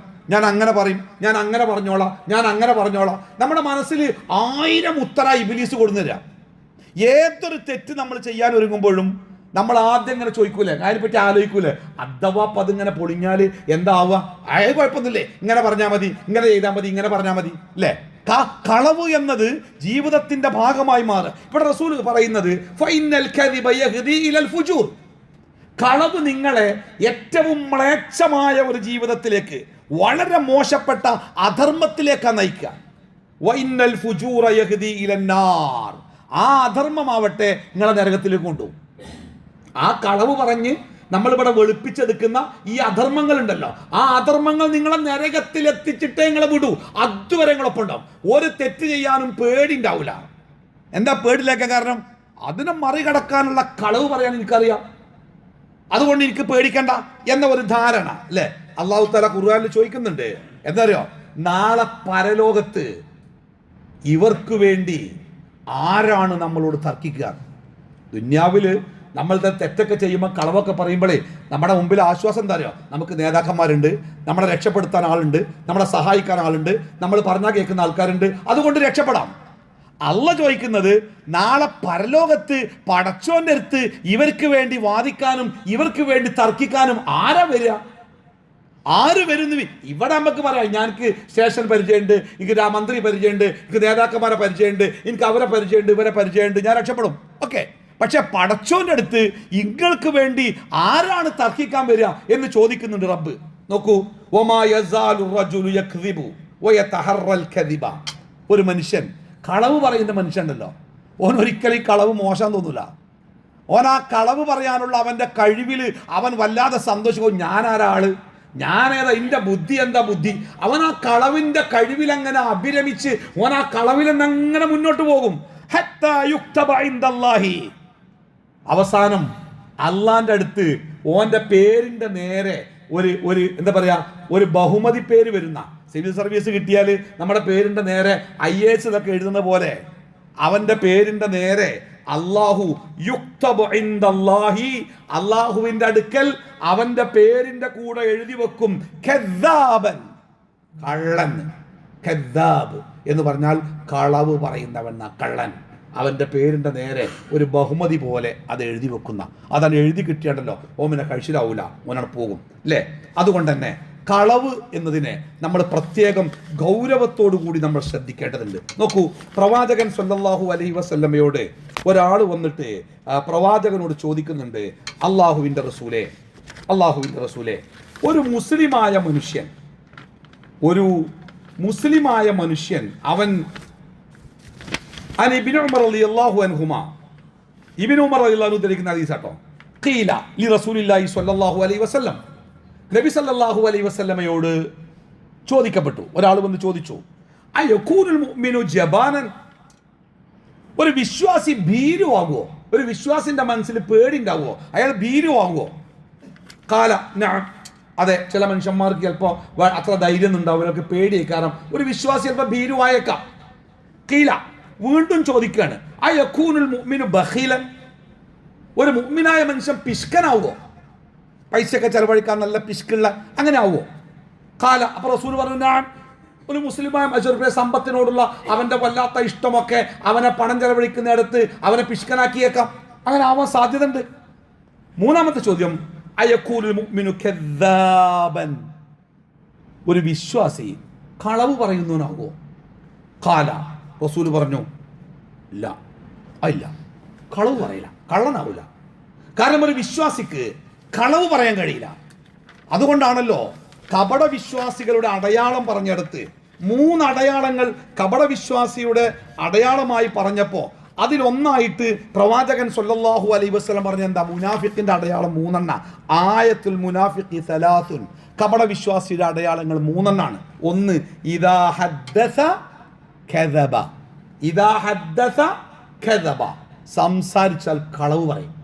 ഞാൻ അങ്ങനെ പറഞ്ഞോളാം. നമ്മുടെ മനസ്സിൽ 1000 ഉത്തര ഇബ്ലീസ് കൊടുന്നുതരാം. ഏതൊരു തെറ്റ് നമ്മൾ ചെയ്യാൻ ഒരുങ്ങുമ്പോഴും നമ്മൾ ആദ്യം ഇങ്ങനെ ചോദിക്കൂലേ, അതിനെപ്പറ്റി ആലോചിക്കൂലേ, അഥവാ അതിങ്ങനെ പൊളിഞ്ഞാൽ എന്താവുക? കുഴപ്പമൊന്നുമില്ലേ, ഇങ്ങനെ പറഞ്ഞാൽ മതി, ഇങ്ങനെ ചെയ്താൽ മതി, ഇങ്ങനെ പറഞ്ഞാൽ മതി അല്ലേ? കളവ് എന്നത് ജീവിതത്തിന്റെ ഭാഗമായി മാറുക. ഇവിടെ റസൂൽ പറയുന്നത് ഫൈനൽ കദിബ യഹ്ദി ഇലൽ ഫുജൂർ, കളവ് നിങ്ങളെ ഏറ്റവും മ്ലേച്ഛമായ ഒരു ജീവിതത്തിലേക്ക്, വളരെ മോശപ്പെട്ട അധർമ്മത്തിലേക്കാണ് നയിക്കുക. വൈനൽ ഫുജൂറ യഹ്ദി ഇലന്നാർ, ആ അധർമ്മമാവട്ടെ നിങ്ങളെ നരകത്തിലേക്ക് കൊണ്ടുപോകും. ആ കളവ് പറഞ്ഞ് നമ്മളിവിടെ വെളുപ്പിച്ചെടുക്കുന്ന ഈ അധർമ്മങ്ങൾ ഉണ്ടല്ലോ, ആ അധർമ്മങ്ങൾ നിങ്ങളെ നരകത്തിൽ എത്തിച്ചിട്ടേ നിങ്ങളെ വിടൂ. അതുവരെ നിങ്ങളൊപ്പം ഉണ്ടാവും. ഒരു തെറ്റ് ചെയ്യാനും പേടി ഉണ്ടാവില്ല. എന്താ പേടിയിലേക്ക്? കാരണം അതിനെ മറികടക്കാനുള്ള കളവ് പറയാൻ എനിക്കറിയാം, അതുകൊണ്ട് എനിക്ക് പേടിക്കണ്ട എന്ന ഒരു ധാരണ അല്ലേ. അള്ളാഹു തആല ഖുർആനിൽ ചോദിക്കുന്നുണ്ട്, എന്താ അറിയോ, നാളെ പരലോകത്ത് ഇവർക്ക് വേണ്ടി ആരാണ് നമ്മളോട് തർക്കിക്കുക? ദുന്യാവിൽ നമ്മളുടെ തെറ്റൊക്കെ ചെയ്യുമ്പോൾ കളവൊക്കെ പറയുമ്പോഴേ നമ്മുടെ മുമ്പിൽ ആശ്വാസം എന്താ അറിയോ, നമുക്ക് നേതാക്കന്മാരുണ്ട്, നമ്മളെ രക്ഷപ്പെടുത്താൻ ആളുണ്ട്, നമ്മളെ സഹായിക്കാൻ ആളുണ്ട്, നമ്മൾ പറഞ്ഞാൽ കേൾക്കുന്ന ആൾക്കാരുണ്ട്, അതുകൊണ്ട് രക്ഷപ്പെടാം. അള്ള ചോദിക്കുന്നത്, നാളെ പരലോകത്ത് പടച്ചോന്റെ അടുത്ത് ഇവർക്ക് വേണ്ടി വാദിക്കാനും ഇവർക്ക് വേണ്ടി തർക്കിക്കാനും ആരാ വരിക? ആര് വരുന്നു? ഇവിടെ നമുക്ക് പറയാം, ഞങ്ങൾക്ക് സ്റ്റേഷൻ പരിചയമുണ്ട്, എനിക്ക് മന്ത്രി പരിചയമുണ്ട്, എനിക്ക് നേതാക്കന്മാരെ പരിചയമുണ്ട്, എനിക്ക് അവരെ പരിചയമുണ്ട്, ഇവരെ പരിചയമുണ്ട്, ഞാൻ രക്ഷപ്പെടും. ഓക്കെ, പക്ഷെ പടച്ചോന്റെ അടുത്ത് ഇങ്ങൾക്ക് വേണ്ടി ആരാണ് തർക്കിക്കാൻ വരിക എന്ന് ചോദിക്കുന്നുണ്ട് റബ്ബ്. നോക്കൂ, ഒരു മനുഷ്യൻ കളവ് പറയുന്ന മനുഷ്യനുണ്ടല്ലോ, ഓൻ ഒരിക്കലും കളവ് മോശം തോന്നില്ല. ഓൻ ആ കളവ് പറയാനുള്ള അവന്റെ കഴിവിൽ അവൻ വല്ലാതെ സന്തോഷിക്കും. ഞാനാരാള്, ഞാനേതാ, എൻ്റെ ബുദ്ധി എന്താ ബുദ്ധി. അവൻ ആ കളവിന്റെ കഴിവിൽ അങ്ങനെ അഭിരമിച്ച് ഓൻ ആ കളവിൽ അങ്ങനെ മുന്നോട്ട് പോകും. അവസാനം അള്ളാന്റെ അടുത്ത് ഓന്റെ പേരിന്റെ നേരെ ഒരു എന്താ പറയാ, ഒരു ബഹുമതി പേര് വരുന്ന, സിവിൽ സർവീസ് കിട്ടിയാൽ നമ്മുടെ പേരിന്റെ നേരെ IAS എന്നൊക്കെ എഴുതുന്ന പോലെ അവന്റെ പേരിന്റെ നേരെ അള്ളാഹു യുക്തബു ഇൻദല്ലാഹി, അള്ളാഹുവിന്റെ അടുക്കൽ അവന്റെ പേരിന്റെ കൂടെ എഴുതി വെക്കും കദ്ദാബൻ, കള്ളൻ. കദ്ദാബ് എന്ന് പറഞ്ഞാൽ കളവ് പറയുന്നവൻ, കള്ളൻ. അവന്റെ പേരിന്റെ നേരെ ഒരു ബഹുമതി പോലെ അത് എഴുതി വെക്കുന്ന, അതാണ് എഴുതി കിട്ടിയാണ്ടല്ലോ ഓമിനെ കഴിച്ചിലാവൂല, ഓനാണ് പോകും അല്ലേ. അതുകൊണ്ട് തന്നെ കളവ് എന്നതിനെ നമ്മൾ പ്രത്യേകം ഗൗരവത്തോടു കൂടി നമ്മൾ ശ്രദ്ധിക്കേണ്ടതുണ്ട്. നോക്കൂ, പ്രവാചകൻ സല്ലല്ലാഹു അലൈഹി വസല്ലമയോട് ഒരാൾ വന്നിട്ട് പ്രവാചകനോട് ചോദിക്കുന്നുണ്ട്, അള്ളാഹുവിൻ്റെ റസൂലേ, ഒരു മുസ്ലിമായ മനുഷ്യൻ അവൻ ഇബ്നു ഉമർ റളിയല്ലാഹു അൻഹുമാ, ഇബ്നു ഉമർ റളിയല്ലാഹു അൻഹു ഉദ്ധരിക്കുന്ന ഹദീസാട്ടോ, ഖീല ലി റസൂലില്ലാഹി സ്വല്ലല്ലാഹു അലൈഹി വസല്ലം, നബി സല്ലല്ലാഹു അലൈഹി വസല്ലമയോട് ചോദിക്കപ്പെട്ടു, ഒരാൾ വന്ന് ചോദിച്ചു, അയകൂനുൽ മുഅ്മിനു ജബാനൻ, ഒരു വിശ്വാസി ഭീരുവാകുമോ? ഒരു വിശ്വാസിന്റെ മനസ്സിൽ പേടി ഉണ്ടാവുമോ? അയാൾ ഭീരുവാകുമോ? കാല നഅം, അതെ, ചില മനുഷ്യന്മാർക്ക് ചിലപ്പോൾ അത്ര ധൈര്യം ഉണ്ടാവും, അവർക്ക് പേടിയായി, കാരണം ഒരു വിശ്വാസി ചിലപ്പോൾ ഭീരുവായേക്കാം. കീല, വീണ്ടും ചോദിക്കുകയാണ്, അയകൂനുൽ മുഅ്മിനു ബഖീലൻ, ഒരു മുഅ്മിനായ മനുഷ്യൻ പിശുക്കനാവുമോ? പൈസയൊക്കെ ചെലവഴിക്കാൻ നല്ല പിശുക്കുള്ള അങ്ങനെ ആവുമോ? കാല, അപ്പോൾ റസൂൽ പറഞ്ഞു, നഅം, ഒരു മുസ്ലിമായ മനുഷ്യരുടെ സമ്പത്തിനോടുള്ള അവന്റെ വല്ലാത്ത ഇഷ്ടമൊക്കെ അവനെ പണം ചെലവഴിക്കുന്നിടത്ത് അവനെ പിശുക്കനാക്കിയേക്കാം, അങ്ങനെ ആവാൻ സാധ്യത ഉണ്ട്. മൂന്നാമത്തെ ചോദ്യം, അയകൂനുൽ മുഅ്മിനു കദ്ദാബൻ, ഒരു വിശ്വാസി കളവ് പറയുന്നവനാകുമോ? കാല, റസൂൽ പറഞ്ഞു, ഇല്ല, കളവ് പറയില്ല, കള്ളനാവില്ല. കാരണം ഒരു വിശ്വാസിക്ക് കളവ് പറയാൻ കഴിയില്ല. അതുകൊണ്ടാണല്ലോ കപടവിശ്വാസികളുടെ അടയാളം പറഞ്ഞെടുത്ത് 3 അടയാളങ്ങൾ കപടവിശ്വാസിയുടെ അടയാളമായി പറഞ്ഞപ്പോൾ അതിലൊന്നായിട്ട് പ്രവാചകൻ സല്ലല്ലാഹു അലൈഹി വസല്ലം പറഞ്ഞ എന്താ? മുനാഫിക്കിന്റെ അടയാളം 3 ആയത്തുൽ മുനാഫിഖി സലാസുൻ, കപടവിശ്വാസിയുടെ അടയാളങ്ങൾ 3 ഒന്ന്, ഇദാ ഹദ്ദസ കദബ, സംസാരിച്ചാൽ കളവ് പറയും.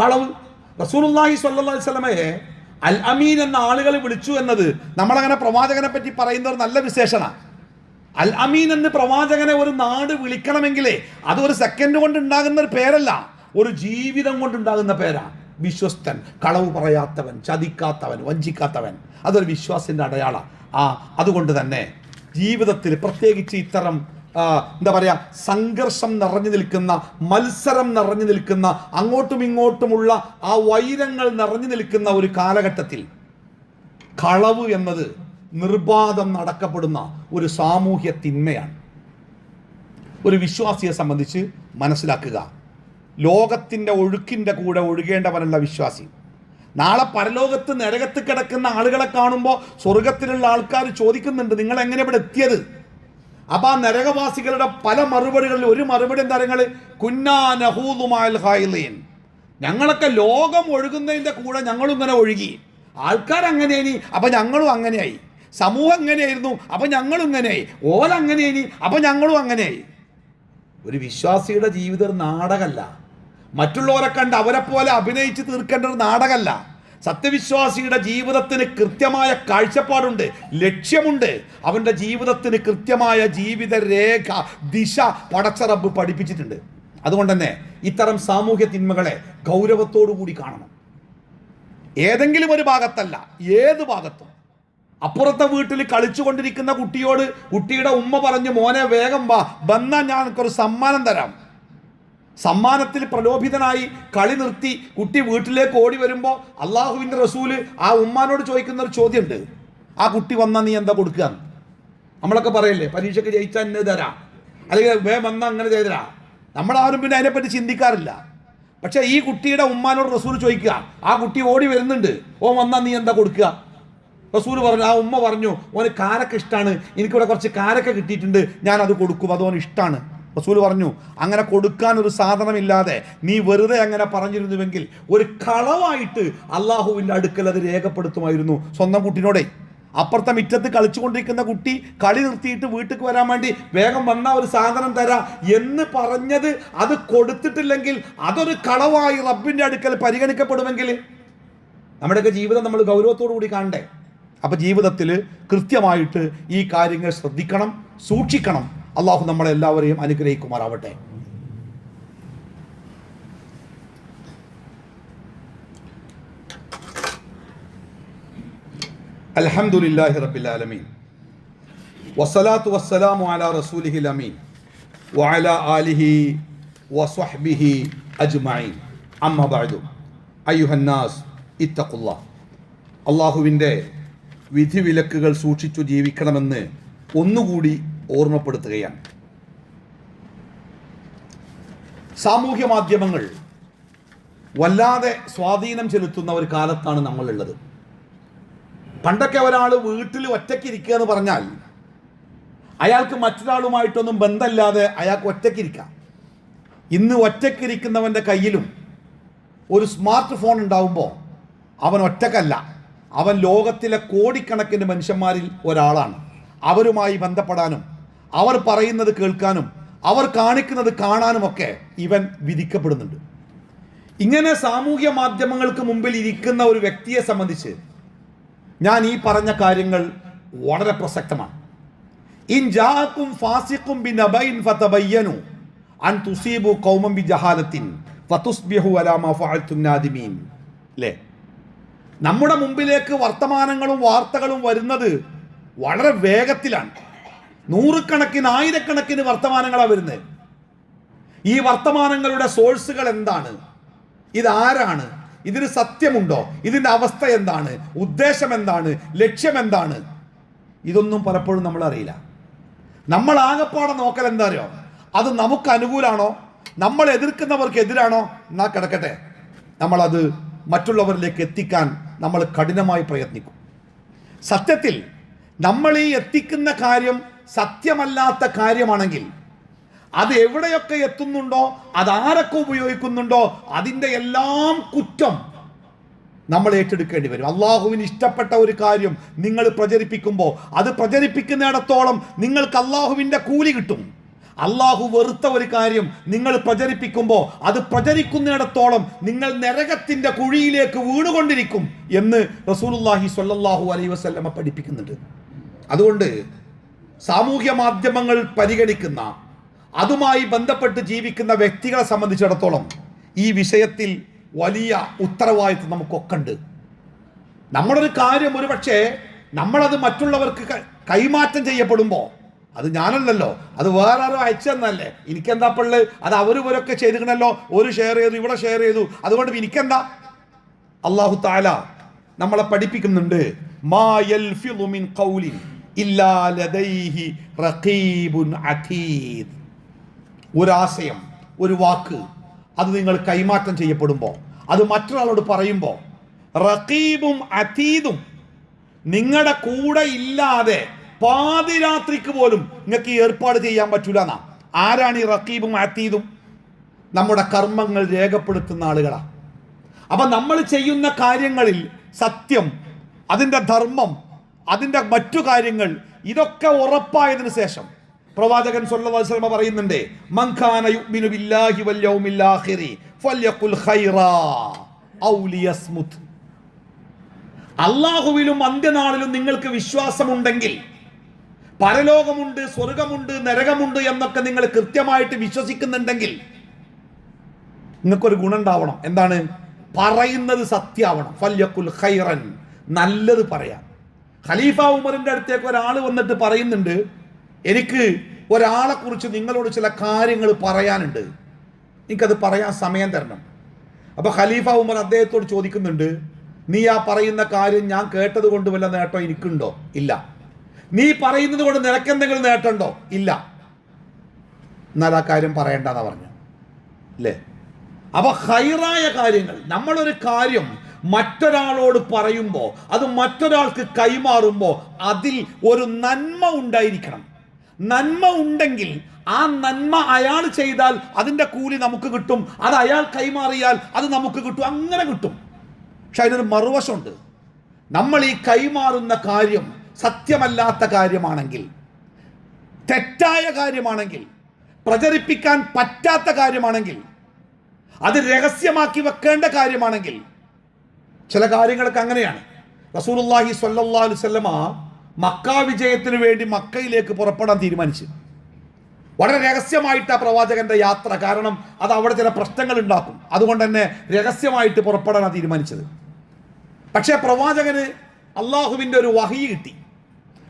കളവ്. റസൂലുള്ളാഹി സ്വല്ലല്ലാഹു അലൈഹി വസല്ലമയെ അൽ അമീൻ എന്ന ആളുകൾ വിളിച്ചു എന്നത് നമ്മളങ്ങനെ പ്രവാചകനെ പറ്റി പറയുന്ന ഒരു നല്ല വിശേഷണമാണ്. അൽ അമീൻ എന്ന് പ്രവാചകനെ ഒരു നാട് വിളിക്കണമെങ്കിലേ അതൊരു സെക്കൻഡ് കൊണ്ട് ഉണ്ടാകുന്ന ഒരു പേരല്ല, ഒരു ജീവിതം കൊണ്ടുണ്ടാകുന്ന പേരാ. വിശ്വസ്തൻ, കളവ് പറയാത്തവൻ, ചതിക്കാത്തവൻ, വഞ്ചിക്കാത്തവൻ, അതൊരു വിശ്വാസിന്റെ അടയാളം. അതുകൊണ്ട് തന്നെ ജീവിതത്തിൽ പ്രത്യേകിച്ച് ഇത്തരം എന്താ പറയുക, സംഘർഷം നിറഞ്ഞു നിൽക്കുന്ന, മത്സരം നിറഞ്ഞു നിൽക്കുന്ന, അങ്ങോട്ടും ഇങ്ങോട്ടുമുള്ള ആ വൈരങ്ങൾ നിറഞ്ഞു നിൽക്കുന്ന ഒരു കാലഘട്ടത്തിൽ കളവ് എന്നത് നിർബാധം നടക്കപ്പെടുന്ന ഒരു സാമൂഹ്യ തിന്മയാണ്. ഒരു വിശ്വാസിയെ സംബന്ധിച്ച് മനസ്സിലാക്കുക, ലോകത്തിൻ്റെ ഒഴുക്കിൻ്റെ കൂടെ ഒഴുകേണ്ടവനല്ല വിശ്വാസി. നാളെ പരലോകത്ത് നരകത്ത് കിടക്കുന്ന ആളുകളെ കാണുമ്പോൾ സ്വർഗത്തിലുള്ള ആൾക്കാർ ചോദിക്കുന്നുണ്ട്, നിങ്ങൾ എങ്ങനെ ഇവിടെ എത്തിയത്? അപ്പൊ ആ നരകവാസികളുടെ പല മറുപടികളിൽ ഒരു മറുപടി എന്താ പറയുക, കുന്നാ നഹൂദുമാൽ ഖായിലീൻ, ഞങ്ങളൊക്കെ ലോകം ഒഴുകുന്നതിൻ്റെ കൂടെ ഞങ്ങളും ഇങ്ങനെ ഒഴുകി. ആൾക്കാർ അങ്ങനെയായി, അപ്പം ഞങ്ങളും അങ്ങനെയായി. സമൂഹം എങ്ങനെയായിരുന്നു, അപ്പം ഞങ്ങളും ഇങ്ങനെയായി. ഓലങ്ങനെയായി, അപ്പം ഞങ്ങളും അങ്ങനെയായി. ഒരു വിശ്വാസിയുടെ ജീവിതം ഒരു നാടകമല്ല. മറ്റുള്ളവരെ കണ്ട് അവരെ പോലെ അഭിനയിച്ച് തീർക്കേണ്ട ഒരു നാടകമല്ല. സത്യവിശ്വാസിയുടെ ജീവിതത്തിന് കൃത്യമായ കാഴ്ചപ്പാടുണ്ട്, ലക്ഷ്യമുണ്ട്. അവൻ്റെ ജീവിതത്തിന് കൃത്യമായ ജീവിത രേഖ, ദിശ പടച്ച റബ്ബ് പഠിപ്പിച്ചിട്ടുണ്ട്. അതുകൊണ്ട് തന്നെ ഇത്തരം സാമൂഹ്യ തിന്മകളെ ഗൗരവത്തോടു കൂടി കാണണം. ഏതെങ്കിലും ഒരു ഭാഗത്തല്ല, ഏത് ഭാഗത്തും. അപ്പുറത്തെ വീട്ടിൽ കളിച്ചുകൊണ്ടിരിക്കുന്ന കുട്ടിയോട് കുട്ടിയുടെ ഉമ്മ പറഞ്ഞു, മോനെ വേഗം വാ, വന്നാൽ ഞാൻ എനിക്കൊരു സമ്മാനം തരാം. സമ്മാനത്തിൽ പ്രലോഭിതനായി കളി നിർത്തി കുട്ടി വീട്ടിലേക്ക് ഓടി വരുമ്പോൾ അള്ളാഹുവിൻ്റെ റസൂല് ആ ഉമ്മാനോട് ചോദിക്കുന്ന ഒരു ചോദ്യമുണ്ട്, ആ കുട്ടി വന്നാൽ നീ എന്താ കൊടുക്കുക? നമ്മളൊക്കെ പറയല്ലേ, പരീക്ഷയ്ക്ക് ജയിച്ചാൽ എന്നെ തരാം, അല്ലെങ്കിൽ വേ വന്നാൽ അങ്ങനെ ചെയ്തരാ. നമ്മളാരും പിന്നെ അതിനെപ്പറ്റി ചിന്തിക്കാറില്ല. പക്ഷേ ഈ കുട്ടിയുടെ ഉമ്മാനോട് റസൂൽ ചോദിക്കുക, ആ കുട്ടി ഓടി വരുന്നുണ്ട്, ഓ വന്നാൽ നീ എന്താ കൊടുക്കുക? റസൂൽ പറഞ്ഞു, ആ ഉമ്മ പറഞ്ഞു, ഓന് കാരക്ക ഇഷ്ടമാണ്, എനിക്കിവിടെ കുറച്ച് കാരക്ക കിട്ടിയിട്ടുണ്ട്, ഞാനത് കൊടുക്കും, അതോന് ഇഷ്ടമാണ്. റസൂൽ പറഞ്ഞു, അങ്ങനെ കൊടുക്കാൻ ഒരു സാധനമില്ലാതെ നീ വെറുതെ അങ്ങനെ പറഞ്ഞിരുന്നുവെങ്കിൽ ഒരു കളവായിട്ട് അള്ളാഹുവിൻ്റെ അടുക്കൽ അത് രേഖപ്പെടുത്തുമായിരുന്നു. സ്വന്തം കുട്ടിനോടെ അപ്പുറത്തെ മുറ്റത്ത് കളിച്ചുകൊണ്ടിരിക്കുന്ന കുട്ടി കളി നിർത്തിയിട്ട് വീട്ടിലേക്ക് വരാൻ വേണ്ടി വേഗം വന്ന ഒരു സാധനം തരാം എന്ന് പറഞ്ഞത് അത് കൊടുത്തിട്ടില്ലെങ്കിൽ അതൊരു കളവായി റബ്ബിൻ്റെ അടുക്കൽ പരിഗണിക്കപ്പെടുമെങ്കിൽ നമ്മുടെയൊക്കെ ജീവിതം നമ്മൾ ഗൗരവത്തോടു കൂടി കാണണ്ടേ? അപ്പം ജീവിതത്തിൽ കൃത്യമായിട്ട് ഈ കാര്യങ്ങൾ ശ്രദ്ധിക്കണം, സൂക്ഷിക്കണം. അള്ളാഹു നമ്മളെല്ലാവരെയും അനുഗ്രഹിക്കുമാറാവട്ടെ. അൽഹംദുലില്ലാഹി റബ്ബിൽ ആലമീൻ വസ്സലാത്തു വസ്സലാമു അലാ റസൂലിഹിൽ അമീൻ വഅലാ ആലിഹി വസ്വഹ്ബിഹി അജ്മഈൻ. അമ്മാ ബഅദു അയ്യുഹന്നാസ് ഇത്തഖുല്ലാഹ്. അള്ളാഹുവിൻ്റെ വിധിവിലക്കുകൾ സൂക്ഷിച്ചു ജീവിക്കണമെന്ന് ഒന്നുകൂടി ഓർമ്മപ്പെടുത്തുകയാണ്. സാമൂഹ്യ മാധ്യമങ്ങൾ വല്ലാതെ സ്വാധീനം ചെലുത്തുന്ന ഒരു കാലത്താണ് നമ്മളുള്ളത്. പണ്ടൊക്കെ ഒരാൾ വീട്ടിൽ ഒറ്റയ്ക്കിരിക്കുക എന്ന് പറഞ്ഞാൽ അയാൾക്ക് മറ്റൊരാളുമായിട്ടൊന്നും ബന്ധമില്ലാതെ അയാൾക്ക് ഒറ്റയ്ക്കിരിക്കാം. ഇന്ന് ഒറ്റയ്ക്കിരിക്കുന്നവൻ്റെ കയ്യിലും ഒരു സ്മാർട്ട് ഫോൺ ഉണ്ടാവുമ്പോൾ അവൻ ഒറ്റക്കല്ല, അവൻ ലോകത്തിലെ കോടിക്കണക്കിന് മനുഷ്യന്മാരിൽ ഒരാളാണ്. അവരുമായി ബന്ധപ്പെടാനും അവർ പറയുന്നത് കേൾക്കാനും അവർ കാണിക്കുന്നത് കാണാനുമൊക്കെ ഇവൻ വിധിക്കപ്പെടുന്നുണ്ട്. ഇങ്ങനെ സാമൂഹ്യ മാധ്യമങ്ങൾക്ക് മുമ്പിൽ ഇരിക്കുന്ന ഒരു വ്യക്തിയെ സംബന്ധിച്ച് ഞാൻ ഈ പറഞ്ഞ കാര്യങ്ങൾ വളരെ പ്രസക്തമാണ്. ഇൻ ജാഅക്കും ഫാസിഖും ബിനബൈൻ ഫതബയ്യനു അൻ തുസീബു ഖൗമൻ ബിജഹാലത്തിൻ ഫതുസ്ബിഹു അലാ മാ ഫഅൽതും നാദിമീൻ. അല്ലേ, നമ്മുടെ മുമ്പിലേക്ക് വർത്തമാനങ്ങളും വാർത്തകളും വരുന്നത് വളരെ വേഗത്തിലാണ്. നൂറുകണക്കിന് ആയിരക്കണക്കിന് വർത്തമാനങ്ങളാണ് വരുന്നത്. ഈ വർത്തമാനങ്ങളുടെ സോഴ്സുകൾ എന്താണ്, ഇതാരാണ്, ഇതിന് സത്യമുണ്ടോ, ഇതിൻ്റെ അവസ്ഥ എന്താണ്, ഉദ്ദേശം എന്താണ്, ലക്ഷ്യം എന്താണ്, ഇതൊന്നും പലപ്പോഴും നമ്മൾ അറിയില്ല. നമ്മൾ ആകെപ്പാടെ നോക്കൽ എന്താ അറിയോ, അത് നമുക്ക് അനുകൂലമാണോ, നമ്മൾ എതിർക്കുന്നവർക്ക് എതിരാണോ, എന്നാ കിടക്കട്ടെ, നമ്മളത് മറ്റുള്ളവരിലേക്ക് എത്തിക്കാൻ നമ്മൾ കഠിനമായി പ്രയത്നിക്കും. സത്യത്തിൽ നമ്മൾ ഈ എത്തിക്കുന്ന കാര്യം സത്യമല്ലാത്ത കാര്യമാണെങ്കിൽ അത് എവിടെയൊക്കെ എത്തുന്നുണ്ടോ, അതാരൊക്കെ ഉപയോഗിക്കുന്നുണ്ടോ, അതിൻ്റെ എല്ലാം കുറ്റം നമ്മൾ ഏറ്റെടുക്കേണ്ടി വരും. അള്ളാഹുവിന് ഇഷ്ടപ്പെട്ട ഒരു കാര്യം നിങ്ങൾ പ്രചരിപ്പിക്കുമ്പോൾ അത് പ്രചരിപ്പിക്കുന്നിടത്തോളം നിങ്ങൾക്ക് അള്ളാഹുവിൻ്റെ കൂലി കിട്ടും. അള്ളാഹു വെറുത്ത ഒരു കാര്യം നിങ്ങൾ പ്രചരിപ്പിക്കുമ്പോൾ അത് പ്രചരിക്കുന്നിടത്തോളം നിങ്ങൾ നരകത്തിൻ്റെ കുഴിയിലേക്ക് വീണുകൊണ്ടിരിക്കും എന്ന് റസൂലുള്ളാഹി സ്വല്ലല്ലാഹു അലൈഹി വസല്ലമ പഠിപ്പിക്കുന്നുണ്ട്. അതുകൊണ്ട് സാമൂഹ്യ മാധ്യമങ്ങൾ പരിഗണിക്കുന്ന, അതുമായി ബന്ധപ്പെട്ട് ജീവിക്കുന്ന വ്യക്തികളെ സംബന്ധിച്ചിടത്തോളം ഈ വിഷയത്തിൽ വലിയ ഉത്തരവാദിത്വം നമുക്കൊക്കെ ഉണ്ട്. നമ്മളൊരു കാര്യം ഒരു പക്ഷേ നമ്മളത് മറ്റുള്ളവർക്ക് കൈമാറ്റം ചെയ്യപ്പെടുമ്പോൾ അത് ഞാനല്ലല്ലോ, അത് വേറെ ആരോ അയച്ചെന്നല്ലേ, എനിക്കെന്താ പള്ളു, അത് അവരൊക്കെ ചെയ്തിക്കണല്ലോ, ഒരു ഷെയർ ചെയ്തു, ഇവിടെ ഷെയർ ചെയ്തു, അതുകൊണ്ട് എനിക്കെന്താ. അല്ലാഹു തആല നമ്മളെ പഠിപ്പിക്കുന്നുണ്ട്, മാ യൽഫിളു മിൻ ഖൗലിൻ ഇല്ലാ ലദൈഹി റഖീബുൻ അതീദ്. ഒരാശയം, ഒരു വാക്ക് അത് നിങ്ങൾ കൈമാറ്റം ചെയ്യപ്പെടുമ്പോൾ, അത് മറ്റൊരാളോട് പറയുമ്പോൾ റഖീബും അതീദും നിങ്ങളുടെ കൂടെ ഇല്ലാതെ പാതിരാത്രിക്ക് പോലും നിങ്ങൾക്ക് ഏർപ്പാട് ചെയ്യാൻ പറ്റൂല എന്നാ. ആരാണ് ഈ റഖീബും അതീദും? നമ്മുടെ കർമ്മങ്ങൾ രേഖപ്പെടുത്തുന്ന ആളുകളാണ്. അപ്പൊ നമ്മൾ ചെയ്യുന്ന കാര്യങ്ങളിൽ സത്യം, അതിൻ്റെ ധർമ്മം, അതിൻ്റെ മറ്റു കാര്യങ്ങൾ, ഇതൊക്കെ ഉറപ്പായതിനു ശേഷം പ്രവാചകൻ സല്ലല്ലാഹു അലൈഹി വസല്ലം പറയുന്നുണ്ട്, മൻ കാന യുഅ്മിനു ബില്ലാഹി വൽ യൗമിൽ ആഖിരി ഫൽയഖുൽ ഖൈറാ ഔ ലിയസ്മുത്. അല്ലാഹുവിലും അന്ത്യനാളിലും നിങ്ങൾക്ക് വിശ്വാസമുണ്ടെങ്കിൽ, പരലോകമുണ്ട്, സ്വർഗമുണ്ട്, നരകമുണ്ട് എന്നൊക്കെ നിങ്ങൾ കൃത്യമായിട്ട് വിശ്വസിക്കുന്നുണ്ടെങ്കിൽ നിങ്ങൾക്കൊരു ഗുണം ഉണ്ടാവണം. എന്താണ്? പറയുന്നത് സത്യമാവണം. ഫൽയഖുൽ ഖൈറൻ, നല്ലത് പറയാം. ഖലീഫ ഉമറിന്റെ അടുത്തേക്ക് ഒരാൾ വന്നിട്ട് പറയുന്നുണ്ട്, എനിക്ക് ഒരാളെ കുറിച്ച് നിങ്ങളോട് ചില കാര്യങ്ങൾ പറയാനുണ്ട്, എനിക്കത് പറയാൻ സമയം തരണം. അപ്പൊ ഖലീഫ ഉമർ അദ്ദേഹത്തോട് ചോദിക്കുന്നുണ്ട്, നീ ആ പറയുന്ന കാര്യം ഞാൻ കേട്ടത് കൊണ്ട് വല്ല നേട്ടം എനിക്കുണ്ടോ? ഇല്ല. നീ പറയുന്നത് കൊണ്ട് നിനക്കെന്തെങ്കിലും നേട്ടമുണ്ടോ? ഇല്ല. എന്നാൽ ആ കാര്യം പറയണ്ടെന്നാ പറഞ്ഞു അല്ലേ? അപ്പൊ ഖൈറായ കാര്യങ്ങൾ, നമ്മളൊരു കാര്യം മറ്റൊരാളോട് പറയുമ്പോൾ, അത് മറ്റൊരാൾക്ക് കൈമാറുമ്പോൾ അതിൽ ഒരു നന്മ ഉണ്ടായിരിക്കണം. നന്മ ഉണ്ടെങ്കിൽ ആ നന്മ അയാൾ ചെയ്താൽ അതിൻ്റെ കൂലി നമുക്ക് കിട്ടും, അത് അയാൾ കൈമാറിയാൽ അത് നമുക്ക് കിട്ടും, അങ്ങനെ കിട്ടും. പക്ഷെ അതിനൊരു മറുവശമുണ്ട്. നമ്മൾ ഈ കൈമാറുന്ന കാര്യം സത്യമല്ലാത്ത കാര്യമാണെങ്കിൽ, തെറ്റായ കാര്യമാണെങ്കിൽ, പ്രചരിപ്പിക്കാൻ പറ്റാത്ത കാര്യമാണെങ്കിൽ, അത് രഹസ്യമാക്കി വെക്കേണ്ട കാര്യമാണെങ്കിൽ, ചില കാര്യങ്ങളൊക്കെ അങ്ങനെയാണ്. റസൂലുള്ളാഹി സ്വല്ലല്ലാഹു അലൈഹി വസല്ലമ മക്ക വിജയത്തിന് വേണ്ടി മക്കയിലേക്ക് പുറപ്പെടാൻ തീരുമാനിച്ചു. വളരെ രഹസ്യമായിട്ടാണ് പ്രവാചകന്റെ യാത്ര. കാരണം അത് അവിടെ ചില പ്രശ്നങ്ങൾ ഉണ്ടാക്കും. അതുകൊണ്ട് തന്നെ രഹസ്യമായിട്ട് പുറപ്പെടാനാണ് തീരുമാനിച്ചത്. പക്ഷേ പ്രവാചകന് അള്ളാഹുവിൻ്റെ ഒരു വഹി കിട്ടി.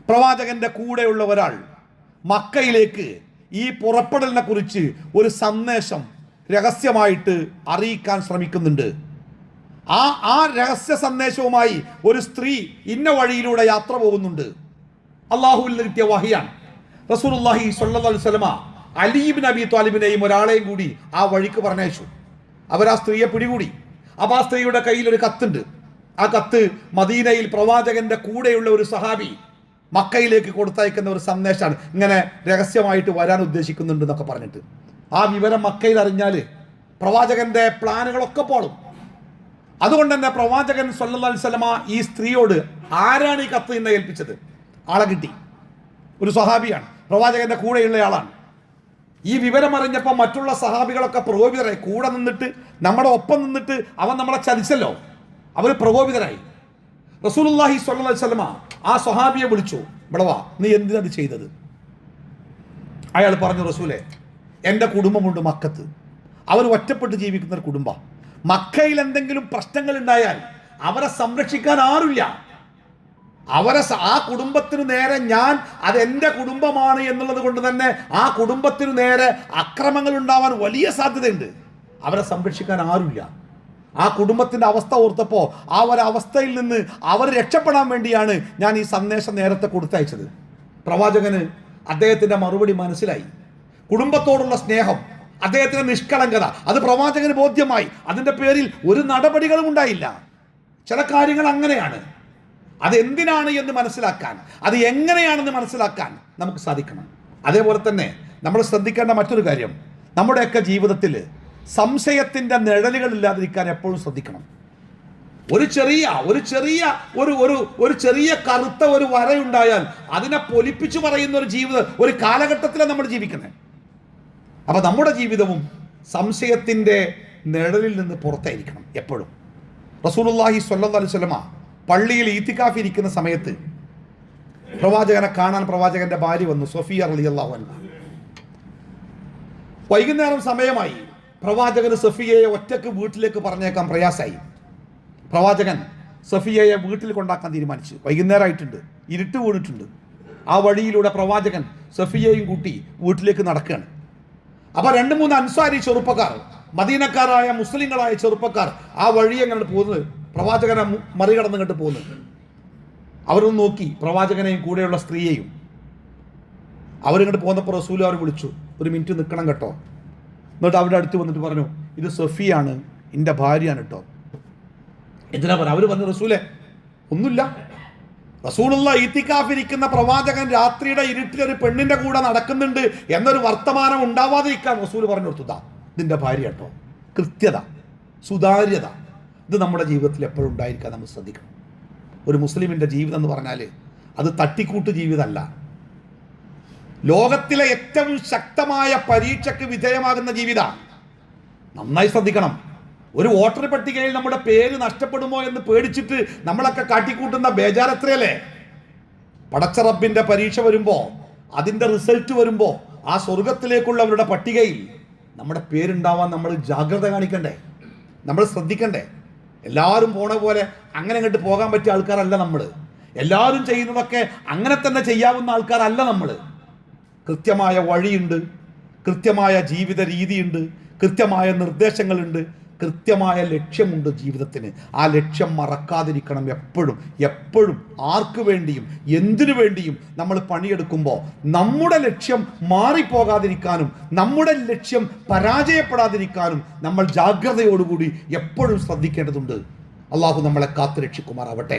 പ്രവാചകന്റെ കൂടെയുള്ള ഒരാൾ മക്കയിലേക്ക് ഈ പുറപ്പെടലിനെ കുറിച്ച് ഒരു സന്ദേശം രഹസ്യമായിട്ട് അറിയിക്കാൻ ശ്രമിക്കുന്നുണ്ട്. ആ രഹസ്യ സന്ദേശവുമായി ഒരു സ്ത്രീ ഇന്ന വഴിയിലൂടെ യാത്ര പോകുന്നുണ്ട്. അള്ളാഹുവിൽ നിന്ന് കിട്ടിയ വഹിയാണ്. റസൂലുള്ളാഹി സ്വല്ലല്ലാഹു അലൈഹി വസല്ലമ അലി ഇബ്നു അബീ ത്വാലിബിനെയും ഒരാളെയും കൂടി ആ വഴിക്ക് പറഞ്ഞയച്ചു. അവരാ സ്ത്രീയെ പിടികൂടി. അപ്പോൾ ആ സ്ത്രീയുടെ കയ്യിൽ ഒരു കത്തുണ്ട്. ആ കത്ത് മദീനയിൽ പ്രവാചകന്റെ കൂടെയുള്ള ഒരു സഹാബി മക്കയിലേക്ക് കൊടുത്തയക്കുന്ന ഒരു സന്ദേശമാണ്. ഇങ്ങനെ രഹസ്യമായിട്ട് വരാൻ ഉദ്ദേശിക്കുന്നുണ്ട് എന്നൊക്കെ പറഞ്ഞിട്ട്. ആ വിവരം മക്കയിൽ അറിഞ്ഞാൽ പ്രവാചകന്റെ പ്ലാനുകളൊക്കെ പോളും. അതുകൊണ്ട് തന്നെ പ്രവാചകൻ സല്ലല്ലാഹു അലൈഹി വസല്ലമ ഈ സ്ത്രീയോട്, ആരാണ് ഈ കത്ത് എന്ന് ഏൽപ്പിച്ചത്? ആളെ കിട്ടി. ഒരു സഹാബിയാണ്, പ്രവാചകന്റെ കൂടെയുള്ള ആളാണ്. ഈ വിവരം അറിഞ്ഞപ്പോൾ മറ്റുള്ള സഹാബികളൊക്കെ പ്രകോപിതരായി. കൂടെ നിന്നിട്ട്, നമ്മുടെ ഒപ്പം നിന്നിട്ട് അവൻ നമ്മളെ ചതിച്ചല്ലോ, അവർ പ്രകോപിതരായി. റസൂലുള്ളാഹി സ്വല്ലല്ലാഹു അലൈഹി വസല്ലമ ആ സഹാബിയെ വിളിച്ചു, ഇവിടെ വാ, നീ എന്തിനത് ചെയ്തത്? അയാൾ പറഞ്ഞു, റസൂലേ, എൻ്റെ കുടുംബമുണ്ട് മക്കത്ത്, അവർ ഒറ്റപ്പെട്ട് ജീവിക്കുന്ന ഒരു കുടുംബം. മക്കയിൽ എന്തെങ്കിലും പ്രശ്നങ്ങൾ ഉണ്ടായാൽ അവരെ സംരക്ഷിക്കാൻ ആരുമില്ല. ആ കുടുംബത്തിനു നേരെ ഞാൻ, അത് എൻ്റെ കുടുംബമാണ് എന്നുള്ളത് കൊണ്ട് തന്നെ ആ കുടുംബത്തിനു നേരെ അക്രമങ്ങൾ ഉണ്ടാവാൻ വലിയ സാധ്യതയുണ്ട്. അവരെ സംരക്ഷിക്കാൻ ആരുമില്ല. ആ കുടുംബത്തിൻ്റെ അവസ്ഥ ഓർത്തപ്പോൾ ആ ഒരവസ്ഥയിൽ നിന്ന് അവർ രക്ഷപ്പെടാൻ വേണ്ടിയാണ് ഞാൻ ഈ സന്ദേശം നേരത്തെ കൊടുത്തയച്ചത്. പ്രവാചകന് അദ്ദേഹത്തിൻ്റെ മറുപടി മനസ്സിലായി. കുടുംബത്തോടുള്ള സ്നേഹം, അദ്ദേഹത്തിൻ്റെ നിഷ്കളങ്കത, അത് പ്രവാചകന് ബോധ്യമായി. അതിൻ്റെ പേരിൽ ഒരു നടപടികളും ഉണ്ടായില്ല. ചില കാര്യങ്ങൾ അങ്ങനെയാണ്. അത് എന്തിനാണ് എന്ന് മനസ്സിലാക്കാൻ, അത് എങ്ങനെയാണെന്ന് മനസ്സിലാക്കാൻ നമുക്ക് സാധിക്കണം. അതേപോലെ തന്നെ നമ്മൾ ശ്രദ്ധിക്കേണ്ട മറ്റൊരു കാര്യം, നമ്മുടെയൊക്കെ ജീവിതത്തിൽ സംശയത്തിൻ്റെ നിഴലുകളില്ലാതിരിക്കാൻ എപ്പോഴും ശ്രദ്ധിക്കണം. ഒരു ചെറിയ കറുത്ത ഒരു വരയുണ്ടായാൽ അതിനെ പൊലിപ്പിച്ചു പറയുന്ന ഒരു ഒരു കാലഘട്ടത്തിലാണ് നമ്മൾ ജീവിക്കുന്നത്. അപ്പൊ നമ്മുടെ ജീവിതവും സംശയത്തിൻ്റെ നിഴലിൽ നിന്ന് പുറത്തായിരിക്കണം എപ്പോഴും. റസൂലുള്ളാഹി സ്വല്ലല്ലാഹു അലൈഹി വസല്ലമ പള്ളിയിൽ ഈത്തിക്കാഫ് ഇരിക്കുന്ന സമയത്ത് പ്രവാചകനെ കാണാൻ പ്രവാചകന്റെ ഭാര്യ വന്നു, സഫിയ റളിയല്ലാഹു അൻഹ. വൈകുന്നേരം സമയമായി. പ്രവാചകന് സഫിയയെ ഒറ്റക്ക് വീട്ടിലേക്ക് പറഞ്ഞേക്കാൻ പ്രയാസമായി. പ്രവാചകൻ സഫിയയെ വീട്ടിൽ കൊണ്ടാക്കാൻ തീരുമാനിച്ചു. വൈകുന്നേരമായിട്ടുണ്ട്, ഇരുട്ട് വീണിട്ടുണ്ട്. ആ വഴിയിലൂടെ പ്രവാചകൻ സഫിയയും കൂട്ടി വീട്ടിലേക്ക് നടക്കുകയാണ്. അപ്പൊ 2-3 അൻസാരി ചെറുപ്പക്കാർ, മദീനക്കാരായ മുസ്ലിങ്ങളായ ചെറുപ്പക്കാർ ആ വഴി എങ്ങനെ പോകുന്നത്, പ്രവാചകനെ മറികടന്ന് കണ്ട് പോകുന്നത്. അവരൊന്ന് നോക്കി പ്രവാചകനെയും കൂടെയുള്ള സ്ത്രീയെയും. അവരിങ്ങോട്ട് പോകുന്നപ്പോൾ റസൂൽ അവർ വിളിച്ചു, ഒരു മിനിറ്റ് നിൽക്കണം കേട്ടോ. എന്നിട്ട് അവിടെ അടുത്ത് വന്നിട്ട് പറഞ്ഞു, ഇത് സഫിയാണ്, എൻ്റെ ഭാര്യയാണ് കേട്ടോ. എന്തിനാ പറഞ്ഞു? അവർ പറഞ്ഞു, റസൂലെ ഒന്നുമില്ല, റസൂലുള്ള ഇത്തിക്കാഫിരിക്കുന്ന പ്രവാചകൻ രാത്രിയുടെ ഇരുട്ടിൽ ഒരു പെണ്ണിന്റെ കൂടെ നടക്കുന്നുണ്ട് എന്നൊരു വർത്തമാനം ഉണ്ടാവാതിരിക്കാൻ റസൂൽ പറഞ്ഞു കൊടുത്തതാ ഇതിന്റെ ഭാര്യ കേട്ടോ. കൃത്യത, സുതാര്യത, ഇത് നമ്മുടെ ജീവിതത്തിൽ എപ്പോഴും ഉണ്ടായിരിക്കാൻ നമ്മൾ ശ്രദ്ധിക്കണം. ഒരു മുസ്ലിമിന്റെ ജീവിതം എന്ന് പറഞ്ഞാൽ അത് തട്ടിക്കൂട്ട് ജീവിതമല്ല. ലോകത്തിലെ ഏറ്റവും ശക്തമായ പരീക്ഷയ്ക്ക് വിധേയമാകുന്ന ജീവിതം. നന്നായി ശ്രദ്ധിക്കണം. ഒരു വോട്ടർ പട്ടികയിൽ നമ്മുടെ പേര് നഷ്ടപ്പെടുമോ എന്ന് പേടിച്ചിട്ട് നമ്മളൊക്കെ കാട്ടിക്കൂട്ടുന്ന ബേജാറത്രയല്ലേ. പടച്ച റബ്ബിന്റെ പരീക്ഷ വരുമ്പോ, അതിന്റെ റിസൾട്ട് വരുമ്പോ, ആ സ്വർഗത്തിലേക്കുള്ളവരുടെ പട്ടികയിൽ നമ്മുടെ പേരുണ്ടാവാൻ നമ്മൾ ജാഗ്രത കാണിക്കണ്ടേ, നമ്മൾ ശ്രദ്ധിക്കണ്ടേ. എല്ലാവരും പോണ പോലെ അങ്ങനെ അങ്ങോട്ട് പോകാൻ പറ്റിയ ആൾക്കാരല്ല നമ്മൾ. എല്ലാവരും ചെയ്യുന്നതൊക്കെ അങ്ങനെ തന്നെ ചെയ്യാവുന്ന ആൾക്കാരല്ല നമ്മൾ. കൃത്യമായ വഴിയുണ്ട്, കൃത്യമായ ജീവിത രീതിയുണ്ട്, കൃത്യമായ നിർദ്ദേശങ്ങളുണ്ട്, കൃത്യമായ ലക്ഷ്യമുണ്ട് ജീവിതത്തിന്. ആ ലക്ഷ്യം മറക്കാതിരിക്കണം. എപ്പോഴും എപ്പോഴും ആർക്ക് വേണ്ടിയും എന്തിനു വേണ്ടിയും നമ്മൾ പണിയെടുക്കുമ്പോൾ നമ്മുടെ ലക്ഷ്യം മാറിപ്പോകാതിരിക്കാനും നമ്മുടെ ലക്ഷ്യം പരാജയപ്പെടാതിരിക്കാനും നമ്മൾ ജാഗ്രതയോടുകൂടി എപ്പോഴും ശ്രദ്ധിക്കേണ്ടതുണ്ട്. അള്ളാഹു നമ്മളെ കാത്തു രക്ഷിക്കുമാറാവട്ടെ.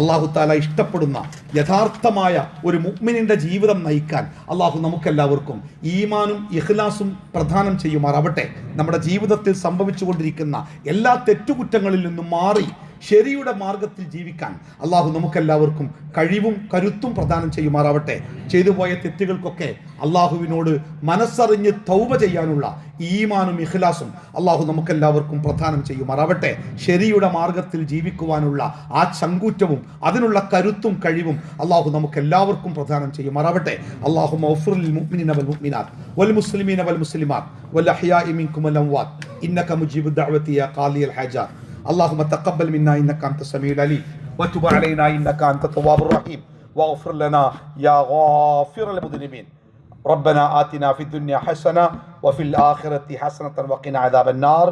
അള്ളാഹു താല ഇഷ്ടപ്പെടുന്ന യഥാർത്ഥമായ ഒരു മുഅ്മിനിന്റെ ജീവിതം നയിക്കാൻ അള്ളാഹു നമുക്കെല്ലാവർക്കും ഈമാനും ഇഖ്ലാസും പ്രദാനം ചെയ്യുമാറാവട്ടെ. നമ്മുടെ ജീവിതത്തിൽ സംഭവിച്ചുകൊണ്ടിരിക്കുന്ന എല്ലാ തെറ്റുകുറ്റങ്ങളിൽ നിന്നും മാറി ശരിയുടെ മാർഗത്തിൽ ജീവിക്കാൻ അള്ളാഹു നമുക്കെല്ലാവർക്കും കഴിവും കരുത്തും പ്രദാനം ചെയ്യുമാറാവട്ടെ. ചെയ്തുപോയ തെറ്റുകൾക്കൊക്കെ അള്ളാഹുവിനോട് മനസ്സറിഞ്ഞ് തൗബ ചെയ്യാനുള്ള ഈമാനും ഇഖ്ലാസും അള്ളാഹു നമുക്കെല്ലാവർക്കും പ്രദാനം ചെയ്യുമാറാവട്ടെ. ശരിയുടെ മാർഗത്തിൽ ജീവിക്കുവാനുള്ള ആ ചങ്കൂറ്റവും അതിനുള്ള കരുത്തും കഴിവും അള്ളാഹു നമുക്കെല്ലാവർക്കും പ്രദാനം ചെയ്യുമാറാവട്ടെ. അള്ളാഹു മഗ്ഫിർ ലിൽ മുഅ്മിനീന വൽ മുഅ്മിനാത്ത് വൽ മുസ്ലിമീന വൽ മുസ്ലിമാത്ത് വൽ അഹ്യാഇ മിൻകും വൽ അംവാത്ത് ഇന്നക മുജീബുദ് ദഅവതി യാ ഖാദിയൽ ഹാജാത്ത്. اللهم تقبل منا إنك أنت السميع العليم وتب علينا إنك أنت التواب الرحيم واغفر لنا يا غافر المذنبين. ربنا آتنا في الدنيا حسنة وفي الآخرة حسنة وقنا عذاب النار.